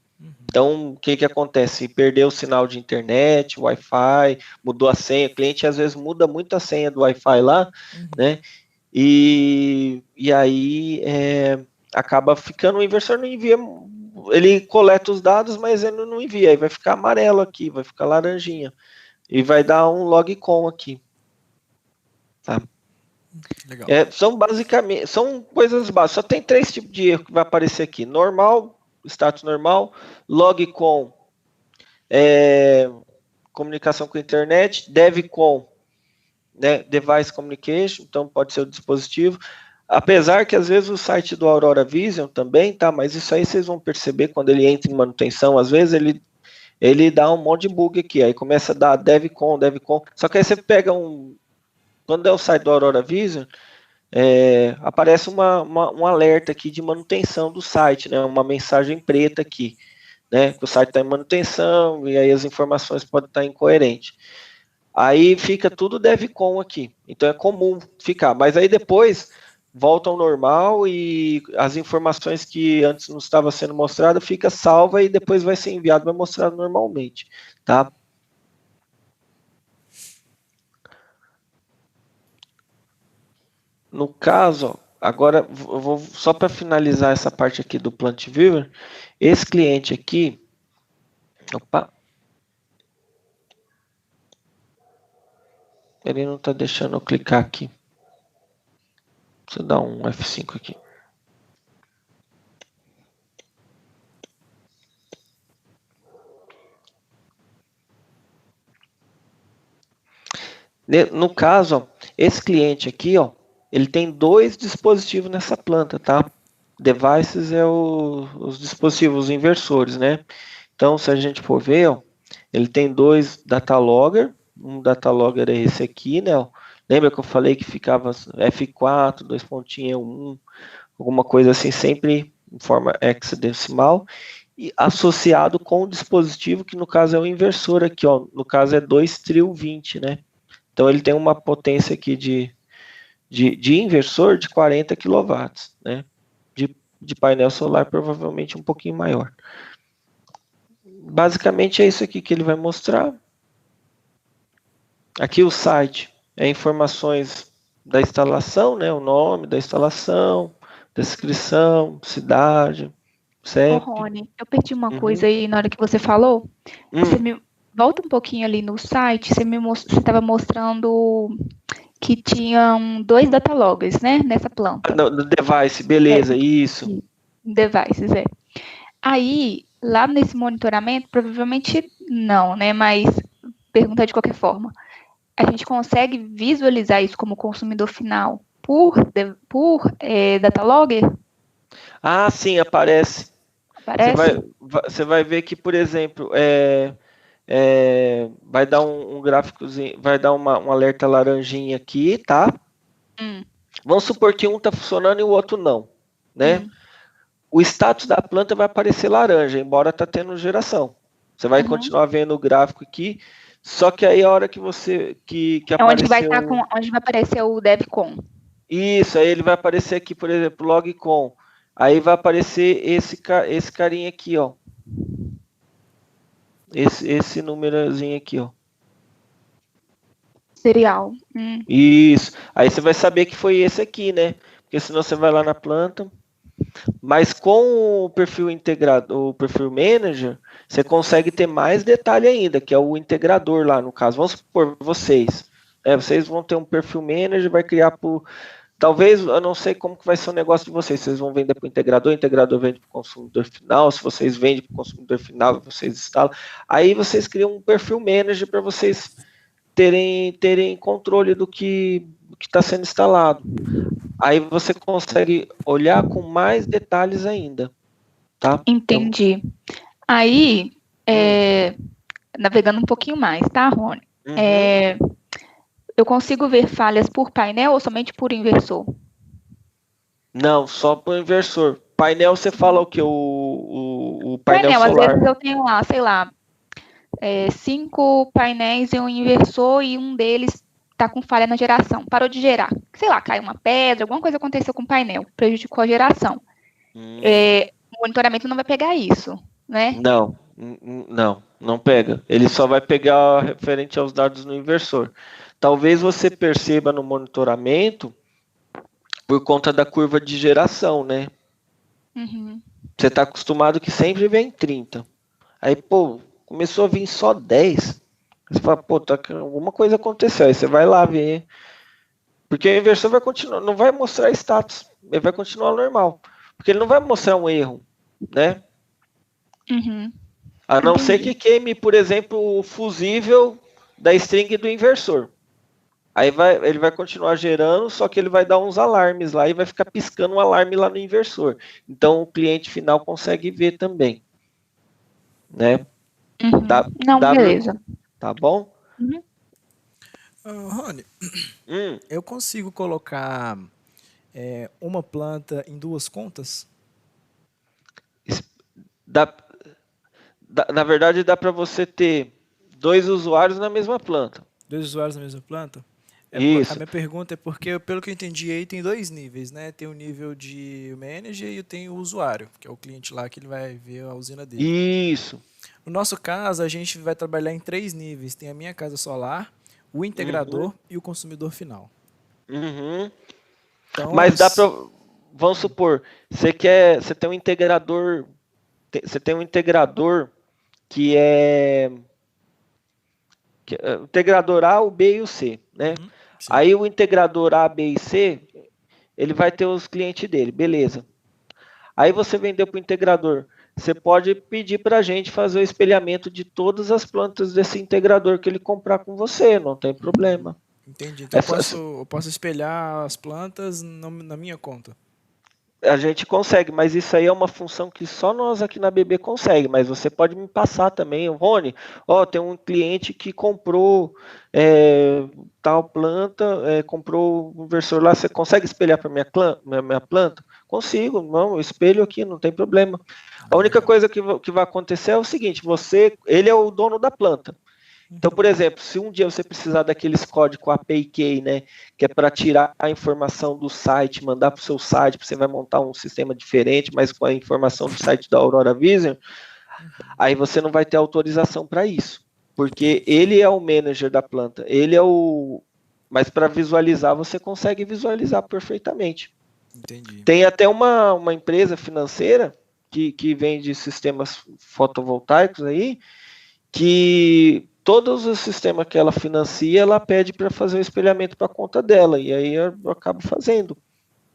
Então, o que acontece? Perdeu o sinal de internet, Wi-Fi, mudou a senha, o cliente às vezes muda muito a senha do Wi-Fi lá, né? e aí acaba ficando, o inversor não envia, ele coleta os dados, mas ele não envia, aí vai ficar amarelo aqui, vai ficar laranjinha, e vai dar um logcom aqui. Tá? Legal. São basicamente, são coisas básicas, só tem 3 tipos de erro que vai aparecer aqui: normal, status normal, logcom, comunicação com a internet, devcom, né, device communication, então pode ser o dispositivo, apesar que às vezes o site do Aurora Vision também, tá, mas isso aí vocês vão perceber quando ele entra em manutenção, às vezes ele dá um monte de bug aqui, aí começa a dar devcom, só que aí você pega quando é o site do Aurora Vision, aparece um alerta aqui de manutenção do site, né, uma mensagem preta aqui, né, que o site está em manutenção, e aí as informações podem estar incoerentes. Aí fica tudo devcom aqui, então é comum ficar, mas aí depois volta ao normal e as informações que antes não estava sendo mostrada fica salva e depois vai ser enviado, vai mostrar normalmente, tá? No caso, agora eu vou só para finalizar essa parte aqui do Plant Viewer, esse cliente aqui, opa, ele não está deixando eu clicar aqui. Deixa eu dar um F5 aqui. No caso, ó, esse cliente aqui, ó, ele tem 2 dispositivos nessa planta, tá? Devices os dispositivos inversores, né? Então, se a gente for ver, ó, ele tem 2 data logger. Um data logger é esse aqui, né? Ó. Lembra que eu falei que ficava F4, 2 pontinhos, 1, alguma coisa assim, sempre em forma hexadecimal, e associado com o dispositivo, que no caso é o inversor aqui, ó. No caso é 2 trio 20, né? Então ele tem uma potência aqui de inversor de 40 kW, né? De painel solar provavelmente um pouquinho maior. Basicamente é isso aqui que ele vai mostrar. Aqui o site é informações da instalação, né? O nome da instalação, descrição, cidade, CEP. Ô, Rony, eu perdi uma coisa aí na hora que você falou. Você me volta um pouquinho ali no site, você estava mostrando que tinham 2 data loggers, né, nessa planta. No device, beleza, isso. Devices, Aí, lá nesse monitoramento, provavelmente não, né, mas perguntar de qualquer forma, a gente consegue visualizar isso como consumidor final por data logger? Ah, sim, aparece. Aparece? Você vai ver que, por exemplo, vai dar um gráficozinho, vai dar um alerta laranjinha aqui, tá? Vamos supor que um está funcionando e o outro não, né? O status da planta vai aparecer laranja, embora está tendo geração. Você vai continuar vendo o gráfico aqui, só que aí a hora que você que onde vai aparecer o devcom. Isso, aí ele vai aparecer aqui, por exemplo, logcom. Aí vai aparecer esse carinha aqui, ó. Esse númerozinho aqui, ó. Serial. Isso. Aí você vai saber que foi esse aqui, né? Porque senão você vai lá na planta. Mas com o perfil integrado, o perfil manager, você consegue ter mais detalhe ainda, que é o integrador lá no caso. Vamos supor, vocês vão ter um perfil manager, vai criar por... Talvez, eu não sei como que vai ser o negócio de vocês. Vocês vão vender para o integrador vende para o consumidor final. Se vocês vendem para o consumidor final, vocês instalam. Aí vocês criam um perfil manager para vocês terem controle do que está sendo instalado. Aí você consegue olhar com mais detalhes ainda, tá? Entendi. Então, aí, navegando um pouquinho mais, tá, Rony? Eu consigo ver falhas por painel ou somente por inversor? Não, só por inversor. Painel, você fala o que? O painel solar. Às vezes eu tenho lá, sei lá, 5 painéis e um inversor e um deles está com falha na geração. Parou de gerar. Sei lá, caiu uma pedra, alguma coisa aconteceu com o painel, prejudicou a geração. O monitoramento não vai pegar isso, né? Não pega. Ele só vai pegar referente aos dados no inversor. Talvez você perceba no monitoramento por conta da curva de geração, né? Uhum. Você está acostumado que sempre vem 30. Aí, pô, começou a vir só 10. Você fala, pô, alguma coisa aconteceu. Aí você vai lá ver. Porque o inversor vai continuar, não vai mostrar status. Ele vai continuar normal. Porque ele não vai mostrar um erro, né? Uhum. A não Entendi. ser que queime, por exemplo, o fusível da string do inversor. Aí ele vai continuar gerando, só que ele vai dar uns alarmes lá e vai ficar piscando um alarme lá no inversor. Então o cliente final consegue ver também, né? Uhum. Dá, Não, dá, beleza. tá bom? Uhum. Rony, Hum, eu consigo colocar uma planta em duas contas? dá, na verdade, dá para você ter 2 usuários na mesma planta. Dois usuários na mesma planta? A Isso, minha pergunta é porque, pelo que eu entendi aí, tem dois níveis, né? Tem o nível de manager e tem o usuário, que é o cliente lá que ele vai ver a usina dele. isso. No nosso caso, a gente vai trabalhar em três níveis. Tem a minha casa solar, o integrador e o consumidor final. Uhum. Então, Mas dá para, vamos supor, você tem um integrador, você tem um integrador que é o integrador A, o B e o C, né? sim. Aí o integrador A, B e C, ele vai ter os clientes dele, beleza. Aí você vendeu para o integrador. Você pode pedir para a gente fazer o espelhamento de todas as plantas desse integrador que ele comprar com você, não tem problema. Entendi. Então É eu posso espelhar as plantas na minha conta. A gente consegue, mas isso aí é uma função que só nós aqui na BB consegue, mas você pode me passar também, Rony, tem um cliente que comprou tal planta, comprou um inversor lá, você consegue espelhar para minha planta? Consigo, não, eu espelho aqui, não tem problema. A única Legal. coisa que vai acontecer é o seguinte, ele é o dono da planta. Então, por exemplo, se um dia você precisar daqueles códigos API Key, né, que é para tirar a informação do site, mandar para o seu site, você vai montar um sistema diferente, mas com a informação do site da Aurora Vision, aí você não vai ter autorização para isso, porque ele é o manager da planta, mas para visualizar, você consegue visualizar perfeitamente. Entendi. Tem até uma empresa financeira que vende sistemas fotovoltaicos aí, que todos os sistemas que ela financia, ela pede para fazer o espelhamento para a conta dela, e aí eu acabo fazendo,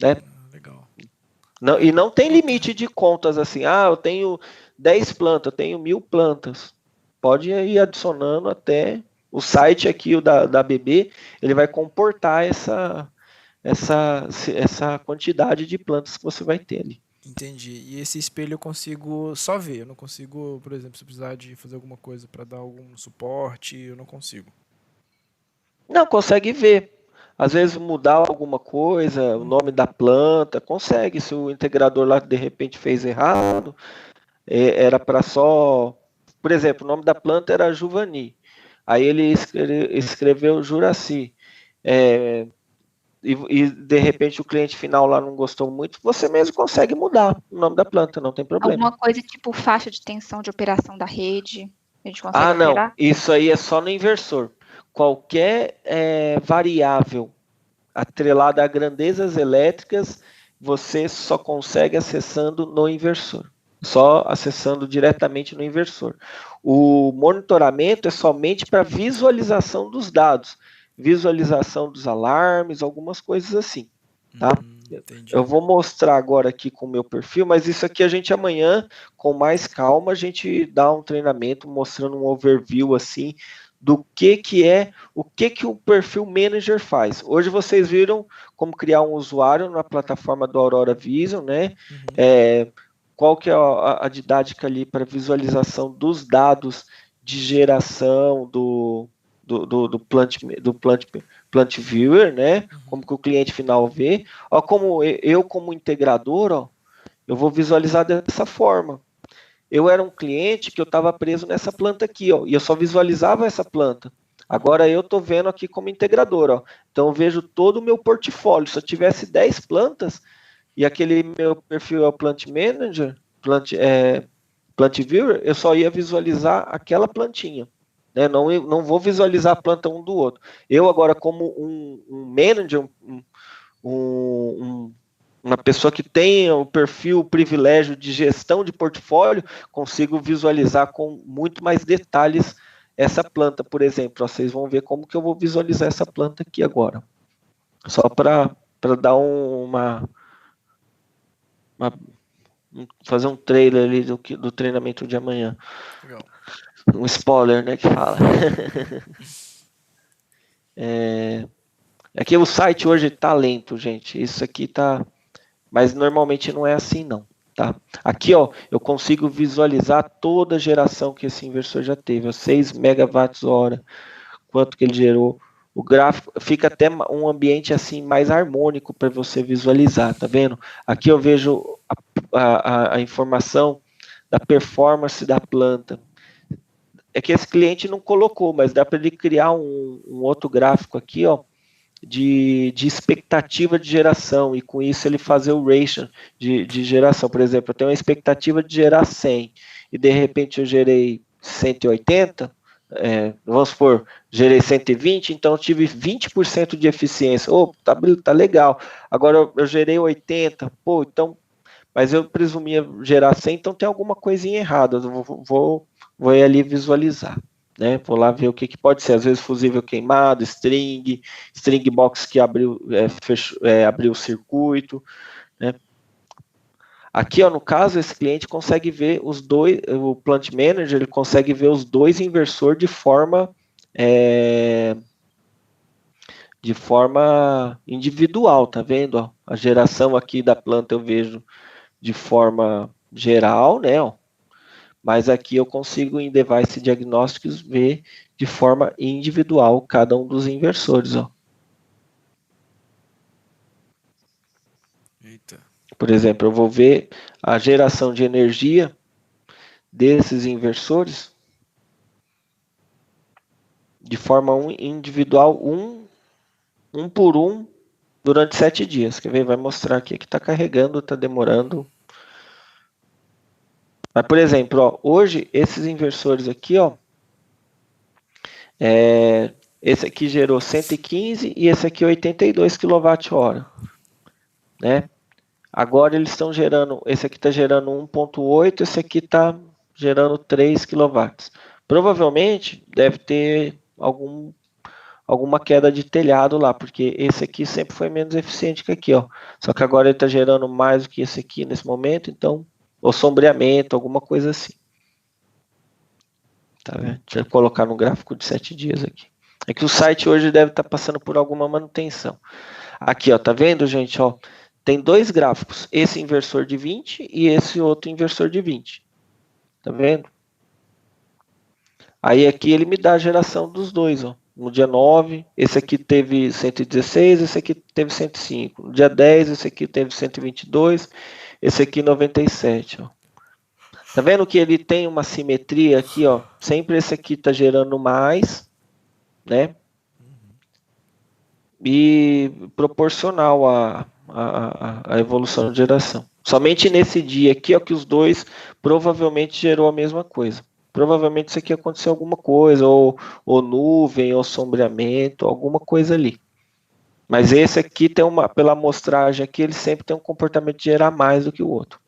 né? Legal. Não, e não tem limite de contas assim, eu tenho 10 plantas, eu tenho 1000 plantas. Pode ir adicionando até o site aqui, o da BB, ele vai comportar essa quantidade de plantas que você vai ter ali. Entendi. E esse espelho eu consigo só ver. Eu não consigo, por exemplo, se precisar de fazer alguma coisa para dar algum suporte, eu não consigo. Não, consegue ver. Às vezes mudar alguma coisa, o nome da planta, consegue. Se o integrador lá de repente fez errado, era para só. Por exemplo, o nome da planta era Juvani. Aí ele escreveu Juraci. E de repente o cliente final lá não gostou muito, você mesmo consegue mudar o nome da planta, não tem problema. Alguma coisa tipo faixa de tensão de operação da rede, a gente consegue não, alterar? isso aí é só no inversor. Qualquer variável atrelada a grandezas elétricas, você só consegue acessando no inversor. Só acessando diretamente no inversor. O monitoramento é somente para visualização dos dados, visualização dos alarmes, algumas coisas assim, tá? Entendi. Eu vou mostrar agora aqui com o meu perfil, mas isso aqui a gente amanhã, com mais calma, a gente dá um treinamento mostrando um overview assim do que o perfil manager faz. Hoje vocês viram como criar um usuário na plataforma do Aurora Vision, né? Qual que é a didática ali para visualização dos dados de geração do Plant Viewer, né? Como que o cliente final vê. Como eu como integrador, eu vou visualizar dessa forma. Eu era um cliente que eu estava preso nessa planta aqui, e eu só visualizava essa planta. Agora eu estou vendo aqui como integrador, então eu vejo todo o meu portfólio. Se eu tivesse 10 plantas, e aquele meu perfil é o Plant Manager, Plant Viewer, eu só ia visualizar aquela plantinha. Né? Não vou visualizar a planta um do outro. Eu agora, como um manager, um uma pessoa que tem o perfil, o privilégio de gestão de portfólio, consigo visualizar com muito mais detalhes essa planta, por exemplo. Vocês vão ver como que eu vou visualizar essa planta aqui agora. Só para dar fazer um trailer ali do treinamento de amanhã. Legal. Um spoiler, né, que fala. Aqui o site hoje tá lento, gente. Isso aqui tá... Mas normalmente não é assim, não. Tá? Aqui, ó, eu consigo visualizar toda a geração que esse inversor já teve. 6 megawatts hora. Quanto que ele gerou. O gráfico fica até um ambiente assim mais harmônico para você visualizar, tá vendo? Aqui eu vejo a informação da performance da planta. É que esse cliente não colocou, mas dá para ele criar um outro gráfico aqui, ó, de expectativa de geração, e com isso ele fazer o ratio de geração. Por exemplo, eu tenho uma expectativa de gerar 100, e de repente eu gerei 180, vamos supor, gerei 120, então eu tive 20% de eficiência. Tá legal. Agora eu gerei 80, então, mas eu presumia gerar 100, então tem alguma coisinha errada. Eu vou ir ali visualizar. Né? Vou lá ver o que pode ser, às vezes fusível queimado, string box que abriu o circuito, né? Aqui, ó, no caso, esse cliente consegue ver os dois, o Plant Manager, ele consegue ver os dois inversores de forma individual, tá vendo? Ó? A geração aqui da planta eu vejo de forma geral, né? Ó. Mas aqui eu consigo em Device Diagnósticos ver de forma individual cada um dos inversores. Ó. Eita. Por exemplo, eu vou ver a geração de energia desses inversores de forma individual, um por um, durante 7 dias. Quer ver? Vai mostrar aqui que está carregando, está demorando. Mas, por exemplo, ó, hoje, esses inversores aqui, ó, esse aqui gerou 115 e esse aqui 82 kWh. Né? Agora eles estão gerando, esse aqui está gerando 1,8, esse aqui está gerando 3 kW. Provavelmente deve ter alguma queda de telhado lá, porque esse aqui sempre foi menos eficiente que aqui, ó. Só que agora ele está gerando mais do que esse aqui nesse momento, então, ou sombreamento, alguma coisa assim. Tá vendo? Deixa eu colocar no gráfico de 7 dias aqui. É que o site hoje deve estar passando por alguma manutenção. Aqui, ó, tá vendo, gente, ó? Tem dois gráficos, esse inversor de 20 e esse outro inversor de 20. Tá vendo? Aí aqui ele me dá a geração dos dois, ó. No dia 9, esse aqui teve 116, esse aqui teve 105. No dia 10, esse aqui teve 122, esse aqui 97, ó. Tá vendo que ele tem uma simetria aqui, ó? Sempre esse aqui tá gerando mais, né? E proporcional à evolução de geração. Somente nesse dia aqui, ó, que os dois provavelmente gerou a mesma coisa. Provavelmente isso aqui aconteceu alguma coisa, ou nuvem, ou sombreamento, alguma coisa ali. Mas esse aqui tem pela amostragem aqui, ele sempre tem um comportamento de gerar mais do que o outro.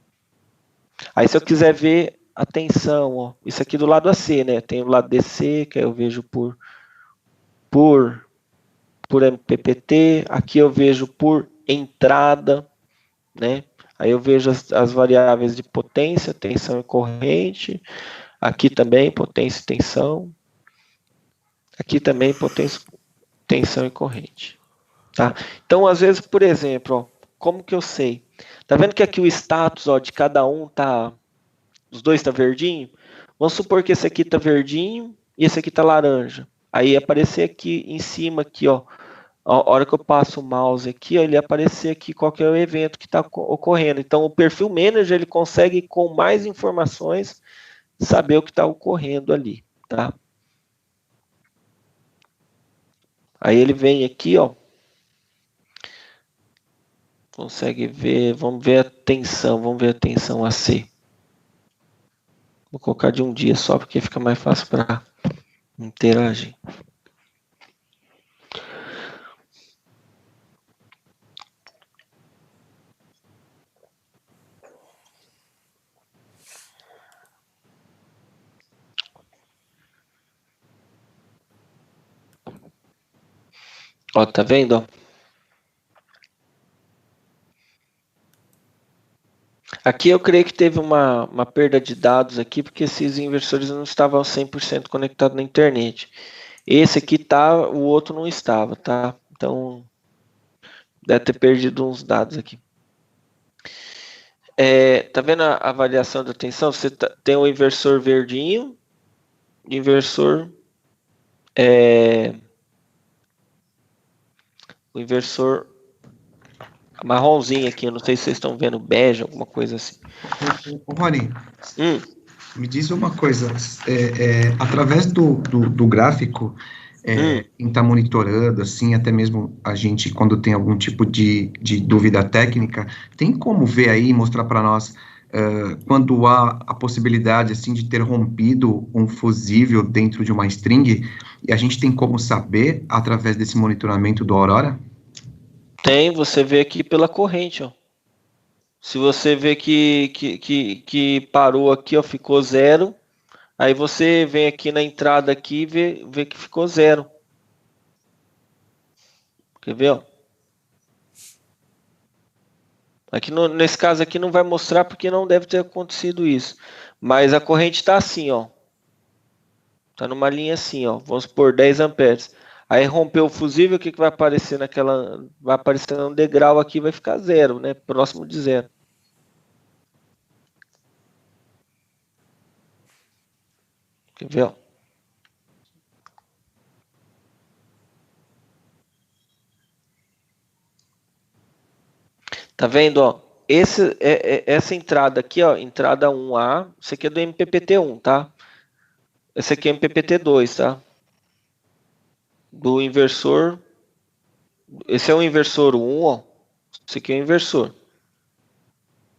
Aí se eu quiser ver a tensão, ó, isso aqui do lado AC, né? Tem o lado DC, que eu vejo por MPPT, aqui eu vejo por entrada, né? Aí eu vejo as variáveis de potência, tensão e corrente, aqui também potência e tensão, aqui também potência, tensão e corrente. Tá? Então, às vezes, por exemplo, ó, como que eu sei? Tá vendo que aqui o status, ó, de cada um tá, os dois tá verdinho? Vamos supor que esse aqui tá verdinho e esse aqui tá laranja. Aí aparecer aqui em cima aqui, ó, a hora que eu passo o mouse aqui, ó, ele aparecer aqui qual que é o evento que está ocorrendo. Então, o perfil manager ele consegue, com mais informações, saber o que está ocorrendo ali, tá? Aí ele vem aqui, ó, consegue ver, vamos ver a tensão AC. Vou colocar de um dia só, porque fica mais fácil para interagir. Ó, tá vendo? Ó? Aqui eu creio que teve uma perda de dados aqui, porque esses inversores não estavam 100% conectados na internet. Esse aqui tá, o outro não estava, tá? Então, deve ter perdido uns dados aqui. Tá vendo a avaliação da tensão? Você tem o inversor verdinho, o inversor marronzinho aqui, eu não sei se vocês estão vendo bege, alguma coisa assim. Rony, me diz uma coisa, através do gráfico, quem está monitorando, assim, até mesmo a gente, quando tem algum tipo de dúvida técnica, tem como ver aí, mostrar para nós, quando há a possibilidade, assim, de ter rompido um fusível dentro de uma string, e a gente tem como saber, através desse monitoramento do Aurora? Tem, você vê aqui pela corrente, ó. Se você vê que parou aqui, ó, ficou 0, aí você vem aqui na entrada aqui e vê que ficou 0. Quer ver, ó? Aqui nesse caso aqui não vai mostrar porque não deve ter acontecido isso. Mas a corrente está assim, ó. Tá numa linha assim, ó. Vamos supor 10 amperes. Aí rompeu o fusível, o que vai aparecer naquela... Vai aparecer um degrau aqui, vai ficar 0, né? Próximo de 0. Quer ver, ó? Tá vendo, ó? Essa entrada aqui, ó, entrada 1A, isso aqui é do MPPT1, tá? Esse aqui é MPPT2, tá? Do inversor. Esse é o inversor 1, ó. Esse aqui é o inversor.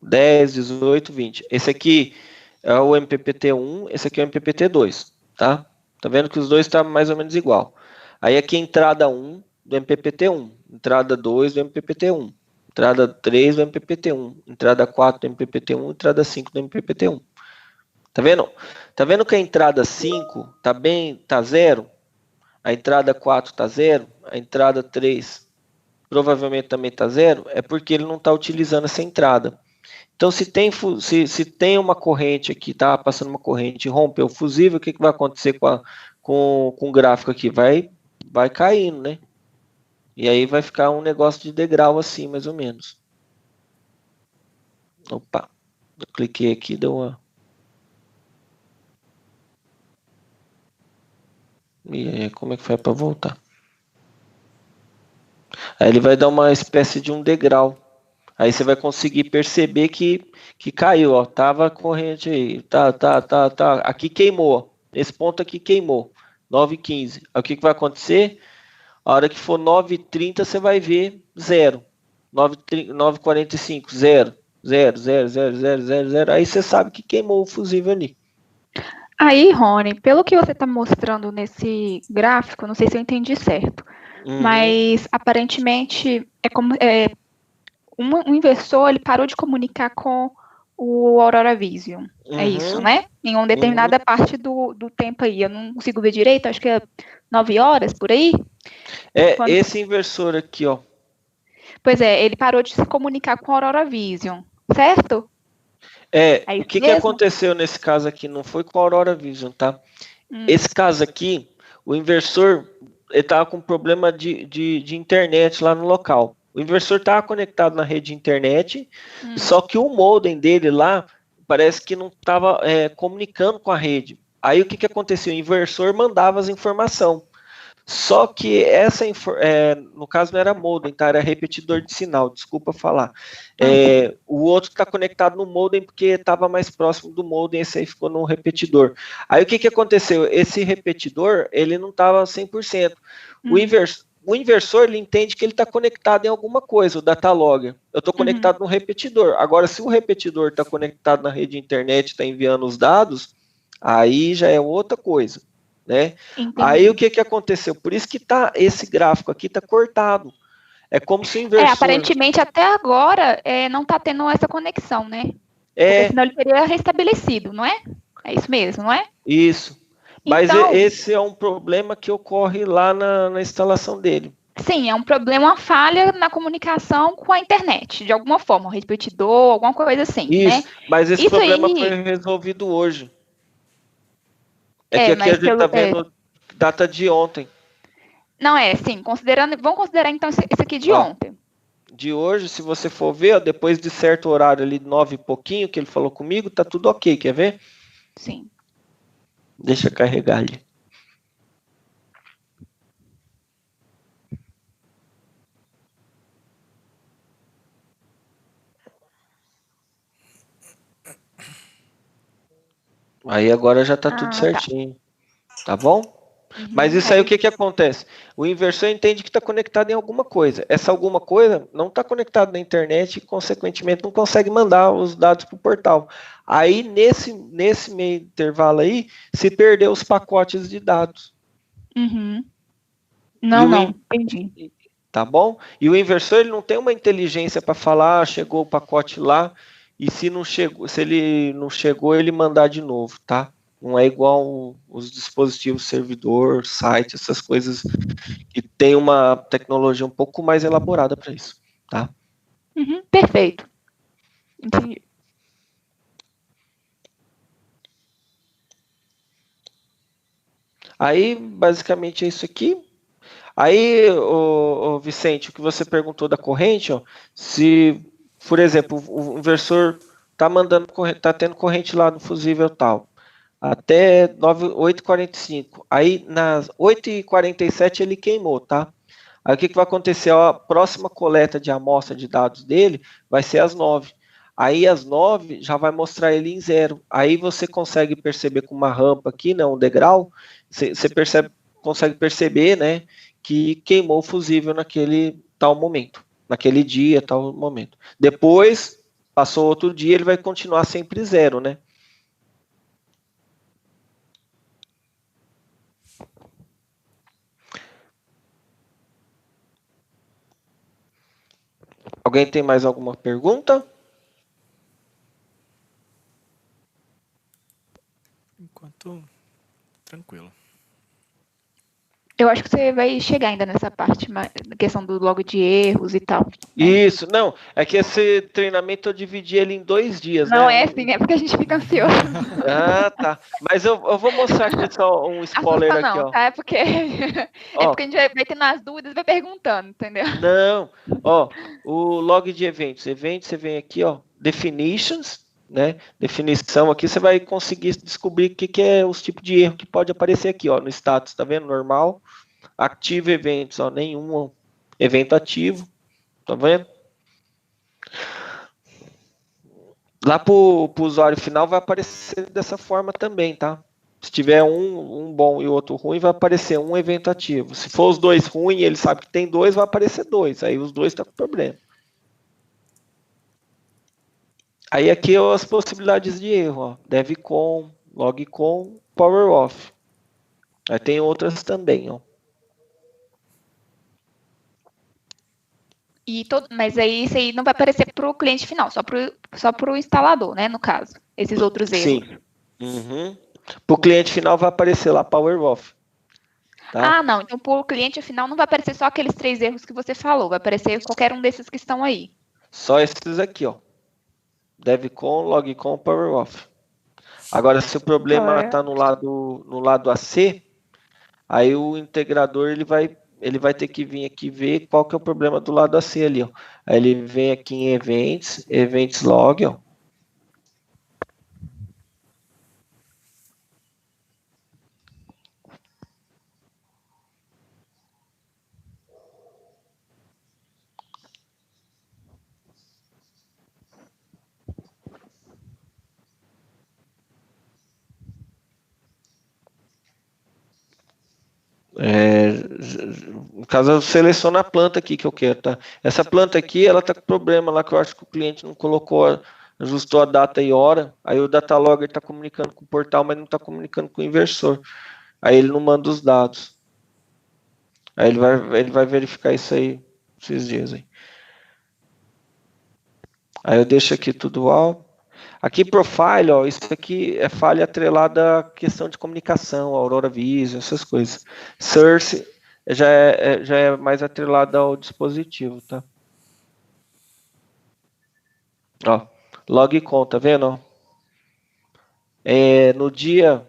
10, 18, 20. Esse aqui é o MPPT1, esse aqui é o MPPT2, tá? Tá vendo que os dois estão mais ou menos igual. Aí aqui é entrada 1 do MPPT1, entrada 2 do MPPT1, entrada 3 do MPPT1, entrada 4 do MPPT1, entrada 5 do MPPT1. Tá vendo? Tá vendo que a entrada 5 tá 0? A entrada 4 tá 0? A entrada 3 provavelmente também tá 0? É porque ele não está utilizando essa entrada. Então, se tem uma corrente aqui, tá passando uma corrente e rompeu o fusível, o que vai acontecer com o gráfico aqui? Vai caindo, né? E aí vai ficar um negócio de degrau assim, mais ou menos. Opa, eu cliquei aqui, deu uma... E aí, como é que faz para voltar? Aí ele vai dar uma espécie de um degrau. Aí você vai conseguir perceber que caiu, ó. Tava a corrente aí. Tá. Aqui queimou. Esse ponto aqui queimou. 9h15. Aí o que vai acontecer? A hora que for 9h30, você vai ver 0. 9h45, 0. 0, 0, 0, 0, 0, 0. Aí você sabe que queimou o fusível ali. Aí, Rony, pelo que você está mostrando nesse gráfico, não sei se eu entendi certo, mas aparentemente um inversor ele parou de comunicar com o Aurora Vision. É isso, né? Em uma determinada parte do tempo aí. Eu não consigo ver direito, acho que é 9 horas, por aí. Esse inversor aqui, ó. Pois é, ele parou de se comunicar com o Aurora Vision, certo? O que aconteceu nesse caso aqui? Não foi com a Aurora Vision, tá? Esse caso aqui, o inversor estava com problema de internet lá no local. O inversor estava conectado na rede de internet, só que o modem dele lá parece que não estava comunicando com a rede. Aí o que acontecia? O inversor mandava as informações. Só que no caso não era modem, tá? Era repetidor de sinal, desculpa falar. O outro está conectado no modem porque estava mais próximo do modem, esse aí ficou no repetidor. Aí o que aconteceu? Esse repetidor, ele não estava 100%. O inversor, ele entende que ele está conectado em alguma coisa, o datalogger. Eu estou conectado no repetidor. Agora, se o repetidor está conectado na rede de internet, está enviando os dados, aí já é outra coisa. Né? Aí o que aconteceu? Por isso que esse gráfico aqui está cortado. É como se o inversor... aparentemente até agora não está tendo essa conexão, né? Porque senão ele teria restabelecido, não é? É isso mesmo, não é? Isso. Mas então, esse é um problema que ocorre lá na instalação dele. Sim, é um problema, uma falha na comunicação com a internet, de alguma forma, um repetidor, alguma coisa assim, Isso, né? mas esse Isso problema aí, foi resolvido hoje. É que aqui a mas gente está vendo data de ontem. Não, sim, vamos considerar então isso aqui de ontem. De hoje, se você for ver, ó, depois de certo horário ali, 9 e pouquinho, que ele falou comigo, tá tudo ok, quer ver? Sim. Deixa eu carregar ali. Aí agora já tá tudo certinho. Tá bom? Mas isso aí, o que acontece? O inversor entende que está conectado em alguma coisa. Essa alguma coisa não está conectada na internet e, consequentemente, não consegue mandar os dados para o portal. Aí, nesse meio intervalo aí, se perdeu os pacotes de dados. Não, entendi. Tá bom? E o inversor ele não tem uma inteligência para falar, chegou o pacote lá, e se ele não chegou, ele mandar de novo, tá? Não é igual os dispositivos servidor, site, essas coisas que tem uma tecnologia um pouco mais elaborada para isso, tá? Perfeito. Entendi. Aí, basicamente, é isso aqui. Aí, Vicente, o que você perguntou da corrente, ó, se, por exemplo, o inversor tá tendo corrente lá no fusível tal, até 8h45. Aí, nas 8h47, ele queimou, tá? Aí, o que vai acontecer? A próxima coleta de amostra de dados dele vai ser às 9. Aí, às 9, já vai mostrar ele em 0. Aí, você consegue perceber com uma rampa aqui, né, um degrau, você consegue perceber, né, que queimou o fusível naquele tal momento, naquele dia, tal momento. Depois, passou outro dia, ele vai continuar sempre 0, né? Alguém tem mais alguma pergunta? Enquanto... Tranquilo. Eu acho que você vai chegar ainda nessa parte, na questão do log de erros e tal. Isso, não, é que esse treinamento eu dividi ele em 2 dias, não, né? Não, assim, é porque a gente fica ansioso. Ah, tá. Mas eu vou mostrar aqui só um spoiler Assusta aqui, não, ó. tá? É porque a gente vai tendo as dúvidas e vai perguntando, entendeu? Não, ó, o log de eventos, você vem aqui, ó, definitions, né? Definição aqui, você vai conseguir descobrir o que é os tipos de erro que pode aparecer aqui, ó, no status, tá vendo? Normal, ativo eventos, ó, nenhum evento ativo, tá vendo? Lá para o usuário final vai aparecer dessa forma também, tá? Se tiver um bom e outro ruim, vai aparecer um evento ativo. Se for os dois ruins, ele sabe que tem 2, vai aparecer 2. Aí os dois estão com problema. Aí aqui é as possibilidades de erro, ó. Devcon, logcon, power off. Aí tem outras também, ó. Mas aí isso aí não vai aparecer para o cliente final, só para o instalador, né, no caso, esses outros erros. Sim. Uhum. Para o cliente final vai aparecer lá power off. Tá? Não, então para o cliente final não vai aparecer só aqueles 3 erros que você falou, vai aparecer qualquer um desses que estão aí. Só esses aqui, ó. Devcon, logcon, power off. Agora, se o problema está no lado AC, aí o integrador ele vai ter que vir aqui ver qual que é o problema do lado AC ali, ó. Aí ele vem aqui em events log, ó. No caso, eu seleciono a planta aqui que eu quero, tá? Essa planta aqui, ela tá com problema lá que eu acho que o cliente não colocou, ajustou a data e hora, aí o datalogger está comunicando com o portal, mas não está comunicando com o inversor. Aí ele não manda os dados. Aí ele vai verificar isso aí esses dias aí. Aí eu deixo aqui tudo alto. Aqui profile, ó, isso aqui é falha atrelada à questão de comunicação, Aurora Vision, essas coisas. Source já é mais atrelado ao dispositivo, tá? Ó, log com, tá vendo? No dia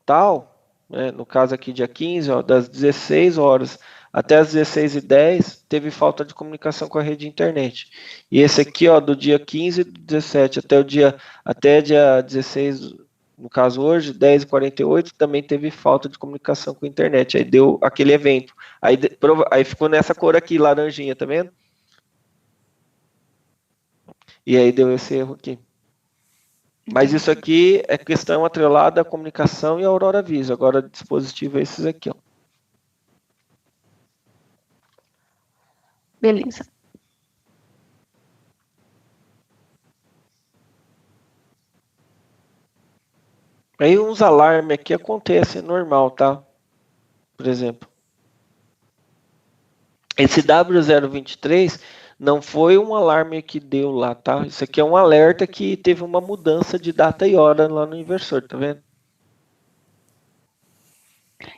tal, né, no caso aqui dia 15, ó, das 16 horas até as 16h10, teve falta de comunicação com a rede de internet. E esse aqui, ó, do dia 15 do 17 até dia 16, no caso hoje, 10h48, também teve falta de comunicação com a internet. Aí deu aquele evento. Aí ficou nessa cor aqui, laranjinha, tá vendo? E aí deu esse erro aqui. Mas isso aqui é questão atrelada à comunicação e à Aurora Viso. Agora, dispositivo é esses aqui, ó. Beleza. Aí uns alarmes aqui acontecem, é normal, tá? Por exemplo. Esse W023 não foi um alarme que deu lá, tá? Isso aqui é um alerta que teve uma mudança de data e hora lá no inversor, tá vendo?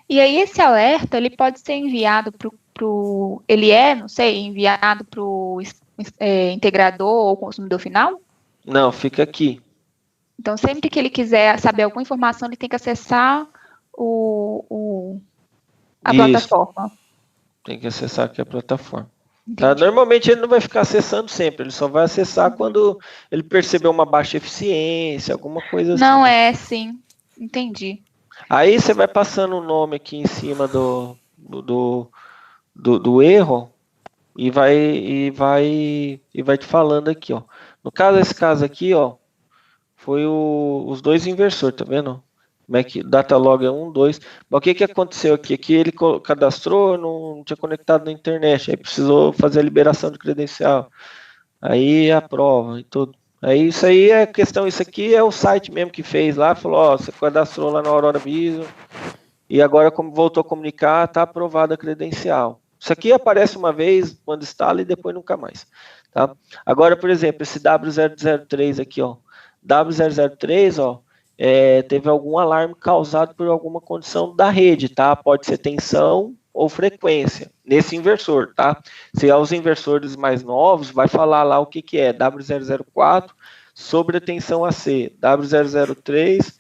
E aí esse alerta, ele pode ser enviado enviado para o integrador ou consumidor final? Não, fica aqui. Então, sempre que ele quiser saber alguma informação, ele tem que acessar a plataforma. Tem que acessar aqui a plataforma. Tá? Normalmente ele não vai ficar acessando sempre, ele só vai acessar quando ele perceber uma baixa eficiência, alguma coisa assim. Não é, sim. Entendi. Aí você vai passando o nome aqui em cima do erro e vai te falando aqui, ó. No caso, esse caso aqui, ó, foi os dois inversores, tá vendo? Datalog é 1, 2. Mas o que aconteceu aqui? Aqui ele cadastrou, não tinha conectado na internet, aí precisou fazer a liberação de credencial. Aí aprova e tudo. Aí isso aí é questão, isso aqui é o site mesmo que fez lá, falou, ó, você cadastrou lá na Aurora Viso e agora como voltou a comunicar, tá aprovada a credencial. Isso aqui aparece uma vez quando instala e depois nunca mais, tá? Agora, por exemplo, esse W003 aqui, ó, W003, ó, teve algum alarme causado por alguma condição da rede, tá? Pode ser tensão ou frequência, nesse inversor, tá? Se é os inversores mais novos, vai falar lá o que é, W004, sobre a tensão AC, W003,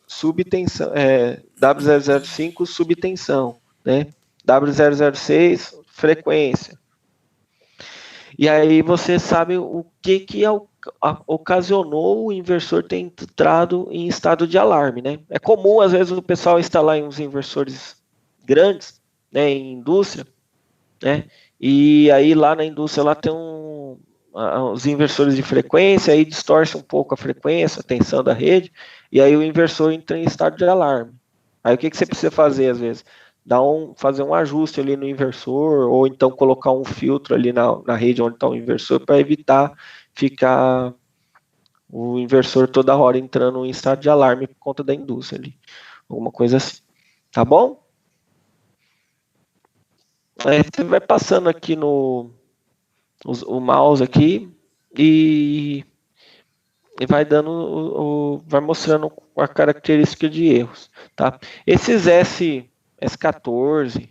subtensão, W005, subtensão, né? W006, frequência. E aí você sabe o que ocasionou o inversor ter entrado em estado de alarme, né? É comum, às vezes, o pessoal instalar uns inversores grandes, né, em indústria, né? E aí lá na indústria lá tem os inversores de frequência, aí distorce um pouco a frequência, a tensão da rede, e aí o inversor entra em estado de alarme. Aí o que você precisa fazer, às vezes? Fazer um ajuste ali no inversor, ou então colocar um filtro ali na rede onde está o inversor, para evitar ficar o inversor toda hora entrando em estado de alarme por conta da indústria ali. Alguma coisa assim. Tá bom? Você vai passando aqui o mouse aqui e vai vai mostrando a característica de erros, tá? Esses S14,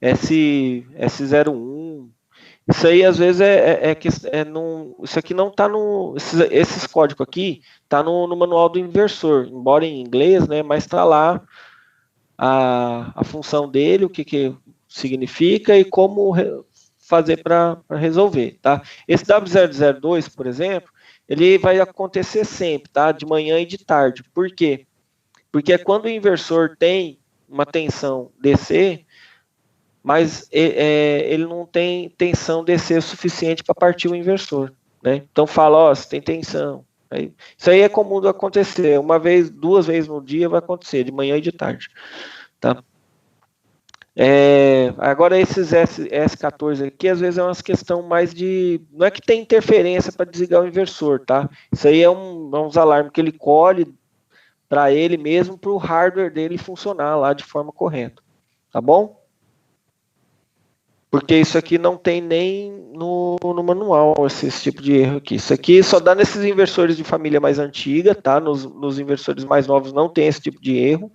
S01, isso aí às vezes isso aqui não está esses códigos aqui tá no manual do inversor, embora em inglês, né? Mas está lá a função dele, o que significa e como fazer para resolver, tá? Esse W002, por exemplo, ele vai acontecer sempre, tá? De manhã e de tarde. Por quê? Porque é quando o inversor tem uma tensão DC, mas ele não tem tensão DC suficiente para partir o inversor, né? Então fala, ó, você tem tensão. Isso aí é comum de acontecer. Uma vez, 2 vezes no dia vai acontecer, de manhã e de tarde, tá? Agora esses S14 aqui, às vezes é uma questão mais de... Não é que tem interferência para desligar o inversor, tá? Isso aí é uns alarmes que ele colhe para ele mesmo, para o hardware dele funcionar lá de forma correta, tá bom? Porque isso aqui não tem nem no manual, esse tipo de erro aqui. Isso aqui só dá nesses inversores de família mais antiga, tá? Nos inversores mais novos não tem esse tipo de erro.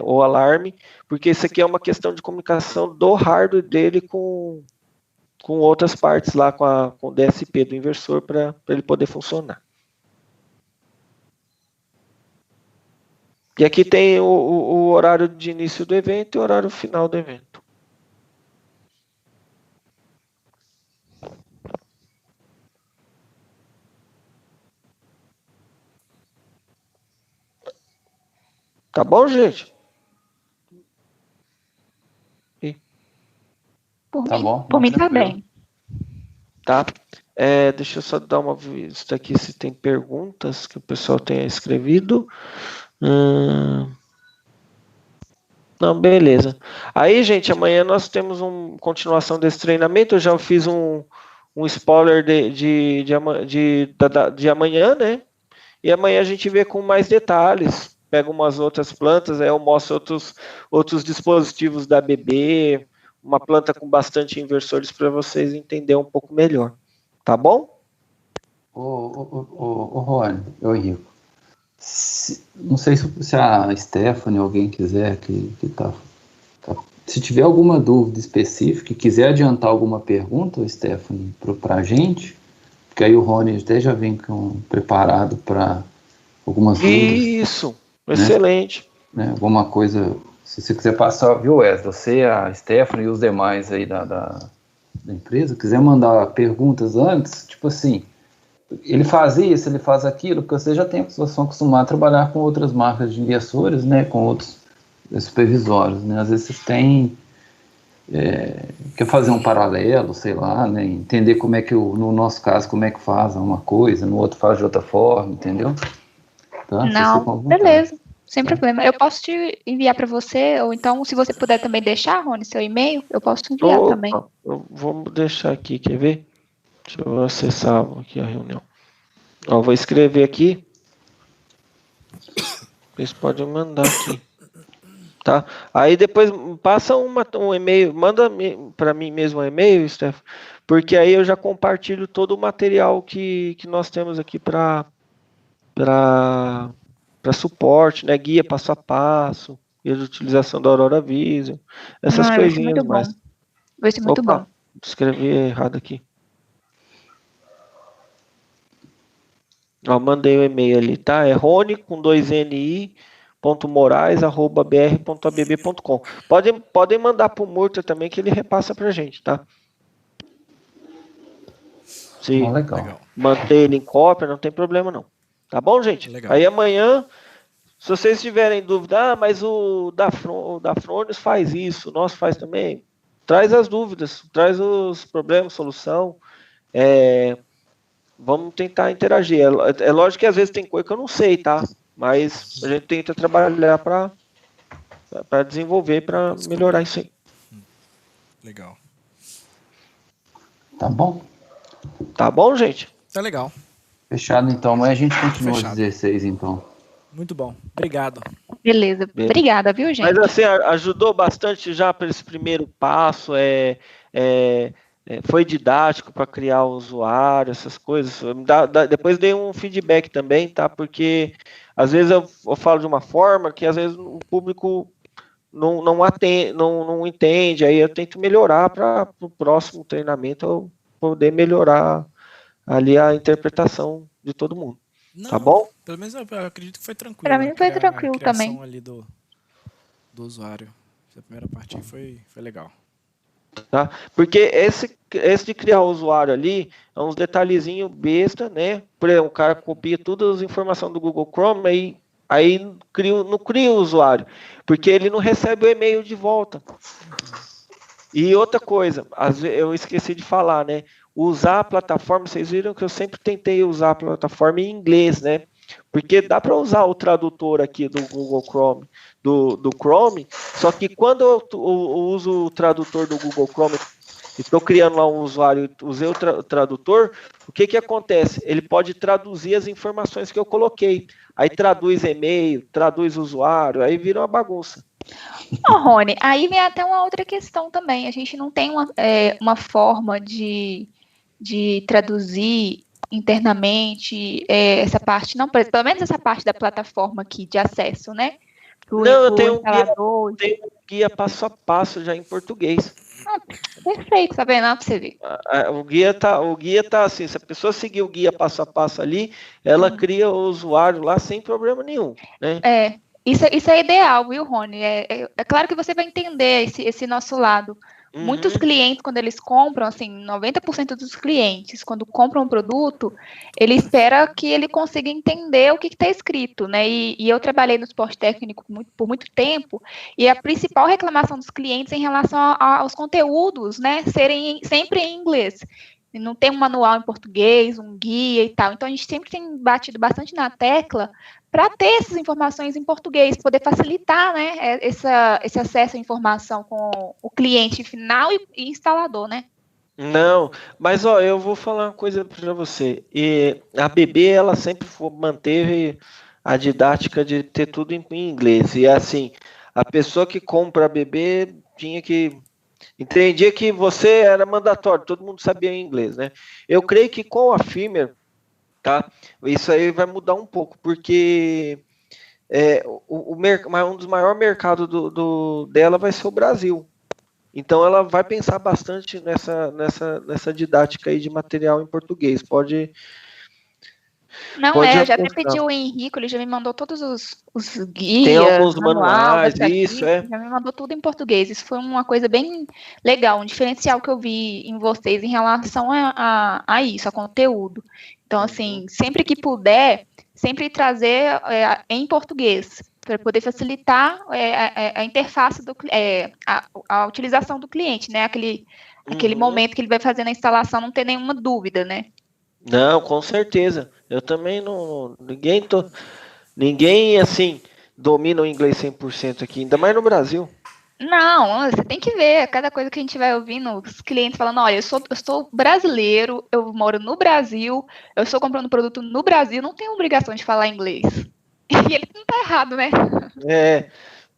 o alarme, porque isso aqui é uma questão de comunicação do hardware dele com outras partes lá, com o DSP do inversor, para ele poder funcionar. E aqui tem o horário de início do evento e o horário final do evento. Tá bom, gente? Por mim tá bem. Tá? Deixa eu só dar uma vista aqui se tem perguntas que o pessoal tenha escrevido. Não, beleza. Aí, gente, amanhã nós temos uma continuação desse treinamento. Eu já fiz um spoiler de amanhã, né? E amanhã a gente vê com mais detalhes. Pega umas outras plantas, aí eu mostro outros dispositivos da BB, uma planta com bastante inversores para vocês entenderem um pouco melhor. Tá bom? Rony, Rico. Não sei se a Stephanie ou alguém quiser se tiver alguma dúvida específica e quiser adiantar alguma pergunta, Stephanie, para a gente, porque aí o Rony até já vem preparado para algumas dúvidas. Isso, né? Excelente. Né? Alguma coisa, se você quiser passar, viu, Wesley, você, a Stephanie e os demais aí da empresa, quiser mandar perguntas antes, tipo assim, ele faz isso, ele faz aquilo, porque você já são acostumados a trabalhar com outras marcas de inversores, né, com outros supervisórios, né, às vezes vocês quer fazer um paralelo, sei lá, né, entender como é que, no nosso caso, como é que faz uma coisa, no outro faz de outra forma, entendeu? Tá? Não, beleza, sem problema. Eu posso te enviar para você, ou então, se você puder também deixar, Rony, seu e-mail, eu posso te enviar também. Vamos deixar aqui, quer ver? Deixa eu acessar aqui a reunião. Vou escrever aqui. Vocês podem mandar aqui. Tá? Aí depois passa um e-mail, manda para mim mesmo um e-mail, Steph, porque aí eu já compartilho todo o material que nós temos aqui para suporte, né? Guia passo a passo, guia de utilização da Aurora Vision, essas coisinhas mais. Vai ser muito bom. Escrevi errado aqui. Mandei o e-mail ali, tá? É Rony com 2ni.morais@br.abb.com. Podem mandar para o Murta também, que ele repassa para a gente, tá? Se manter ele em cópia, não tem problema não. Tá bom, gente? Legal. Aí amanhã, se vocês tiverem dúvida, mas o da Fronius faz isso, o nosso faz também, traz as dúvidas, traz os problemas, solução. Vamos tentar interagir. É lógico que às vezes tem coisa que eu não sei, tá? Mas a gente tenta trabalhar para desenvolver, para melhorar isso aí. Legal. Tá bom? Tá bom, gente? Tá legal. Fechado, então. Amanhã a gente continua às 16, então. Muito bom. Obrigado. Beleza. Obrigada, viu, gente? Mas assim, ajudou bastante já para esse primeiro passo. Foi didático para criar o usuário, essas coisas. Depois dei um feedback também, tá? Porque às vezes eu falo de uma forma que às vezes o público não entende. Aí eu tento melhorar para o próximo treinamento eu poder melhorar ali a interpretação de todo mundo. Não, tá bom? Pelo menos eu acredito que foi tranquilo. Para mim foi tranquilo também. Ali do usuário. A primeira parte foi legal. Tá? Porque esse de criar o usuário ali é uns detalhezinhos besta, né? Por exemplo, o cara copia todas as informações do Google Chrome aí não cria o usuário, porque ele não recebe o e-mail de volta. E outra coisa, eu esqueci de falar, né? Usar a plataforma, vocês viram que eu sempre tentei usar a plataforma em inglês, né? Porque dá para usar o tradutor aqui do Google Chrome, do Chrome, só que quando eu uso o tradutor do Google Chrome, estou criando lá um usuário, usei o tradutor, o que acontece? Ele pode traduzir as informações que eu coloquei. Aí traduz e-mail, traduz usuário, aí vira uma bagunça. Rony, aí vem até uma outra questão também. A gente não tem uma forma de traduzir internamente essa parte, não, pelo menos essa parte da plataforma aqui de acesso, né? Não, eu tenho um guia passo a passo já em português. Perfeito, tá vendo? Pra você ver. O guia tá assim, se a pessoa seguir o guia passo a passo ali, ela cria o usuário lá sem problema nenhum, né? Isso é ideal, viu, Rony? É claro que você vai entender esse nosso lado. Muitos clientes, quando eles compram, assim, 90% dos clientes, quando compram um produto, ele espera que ele consiga entender o que está escrito, né? E eu trabalhei no suporte técnico por muito tempo, e a principal reclamação dos clientes em relação aos conteúdos, né, serem sempre em inglês. Não tem um manual em português, um guia e tal. Então, a gente sempre tem batido bastante na tecla para ter essas informações em português, poder facilitar, né, esse acesso à informação com o cliente final e instalador, né? Não, mas ó, eu vou falar uma coisa para você. A BB, ela sempre manteve a didática de ter tudo em inglês. E assim, a pessoa que compra a BB tinha que entendia que você era mandatório, todo mundo sabia inglês, né? Eu creio que com a Firmware, tá? Isso aí vai mudar um pouco, porque um dos maiores mercados dela vai ser o Brasil. Então ela vai pensar bastante nessa didática aí de material em português. Pode eu já até pedi o Henrico, ele já me mandou todos os guias, tem alguns manuais, isso, já me mandou tudo em português. Isso foi uma coisa bem legal, um diferencial que eu vi em vocês em relação a isso, a conteúdo. Então, assim, sempre que puder, sempre trazer em português, para poder facilitar a interface, a utilização do cliente, né? Aquele momento que ele vai fazer na instalação, não ter nenhuma dúvida, né? Não, com certeza. Eu também não. Ninguém assim domina o inglês 100% aqui, ainda mais no Brasil. Não, você tem que ver. Cada coisa que a gente vai ouvindo, os clientes falando: olha, eu sou brasileiro, eu moro no Brasil, eu estou comprando produto no Brasil, não tenho obrigação de falar inglês. E ele não tá errado, né?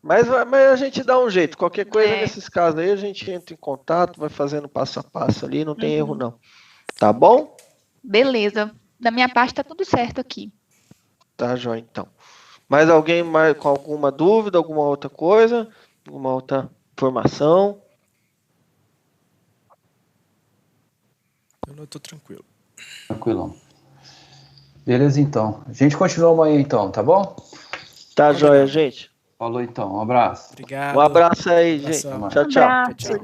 Mas a gente dá um jeito. Qualquer coisa nesses casos aí, a gente entra em contato, vai fazendo passo a passo ali, não tem erro não. Tá bom? Beleza. Da minha parte tá tudo certo aqui. Tá, joia, então. Mais alguém com alguma dúvida, alguma outra coisa? Alguma outra informação? Eu não tô tranquilo. Tranquilão. Beleza, então. A gente continua amanhã, então, tá bom? Tá, joia, gente. Falou, então. Um abraço. Obrigado. Um abraço aí, gente. Tchau, tchau. Tchau.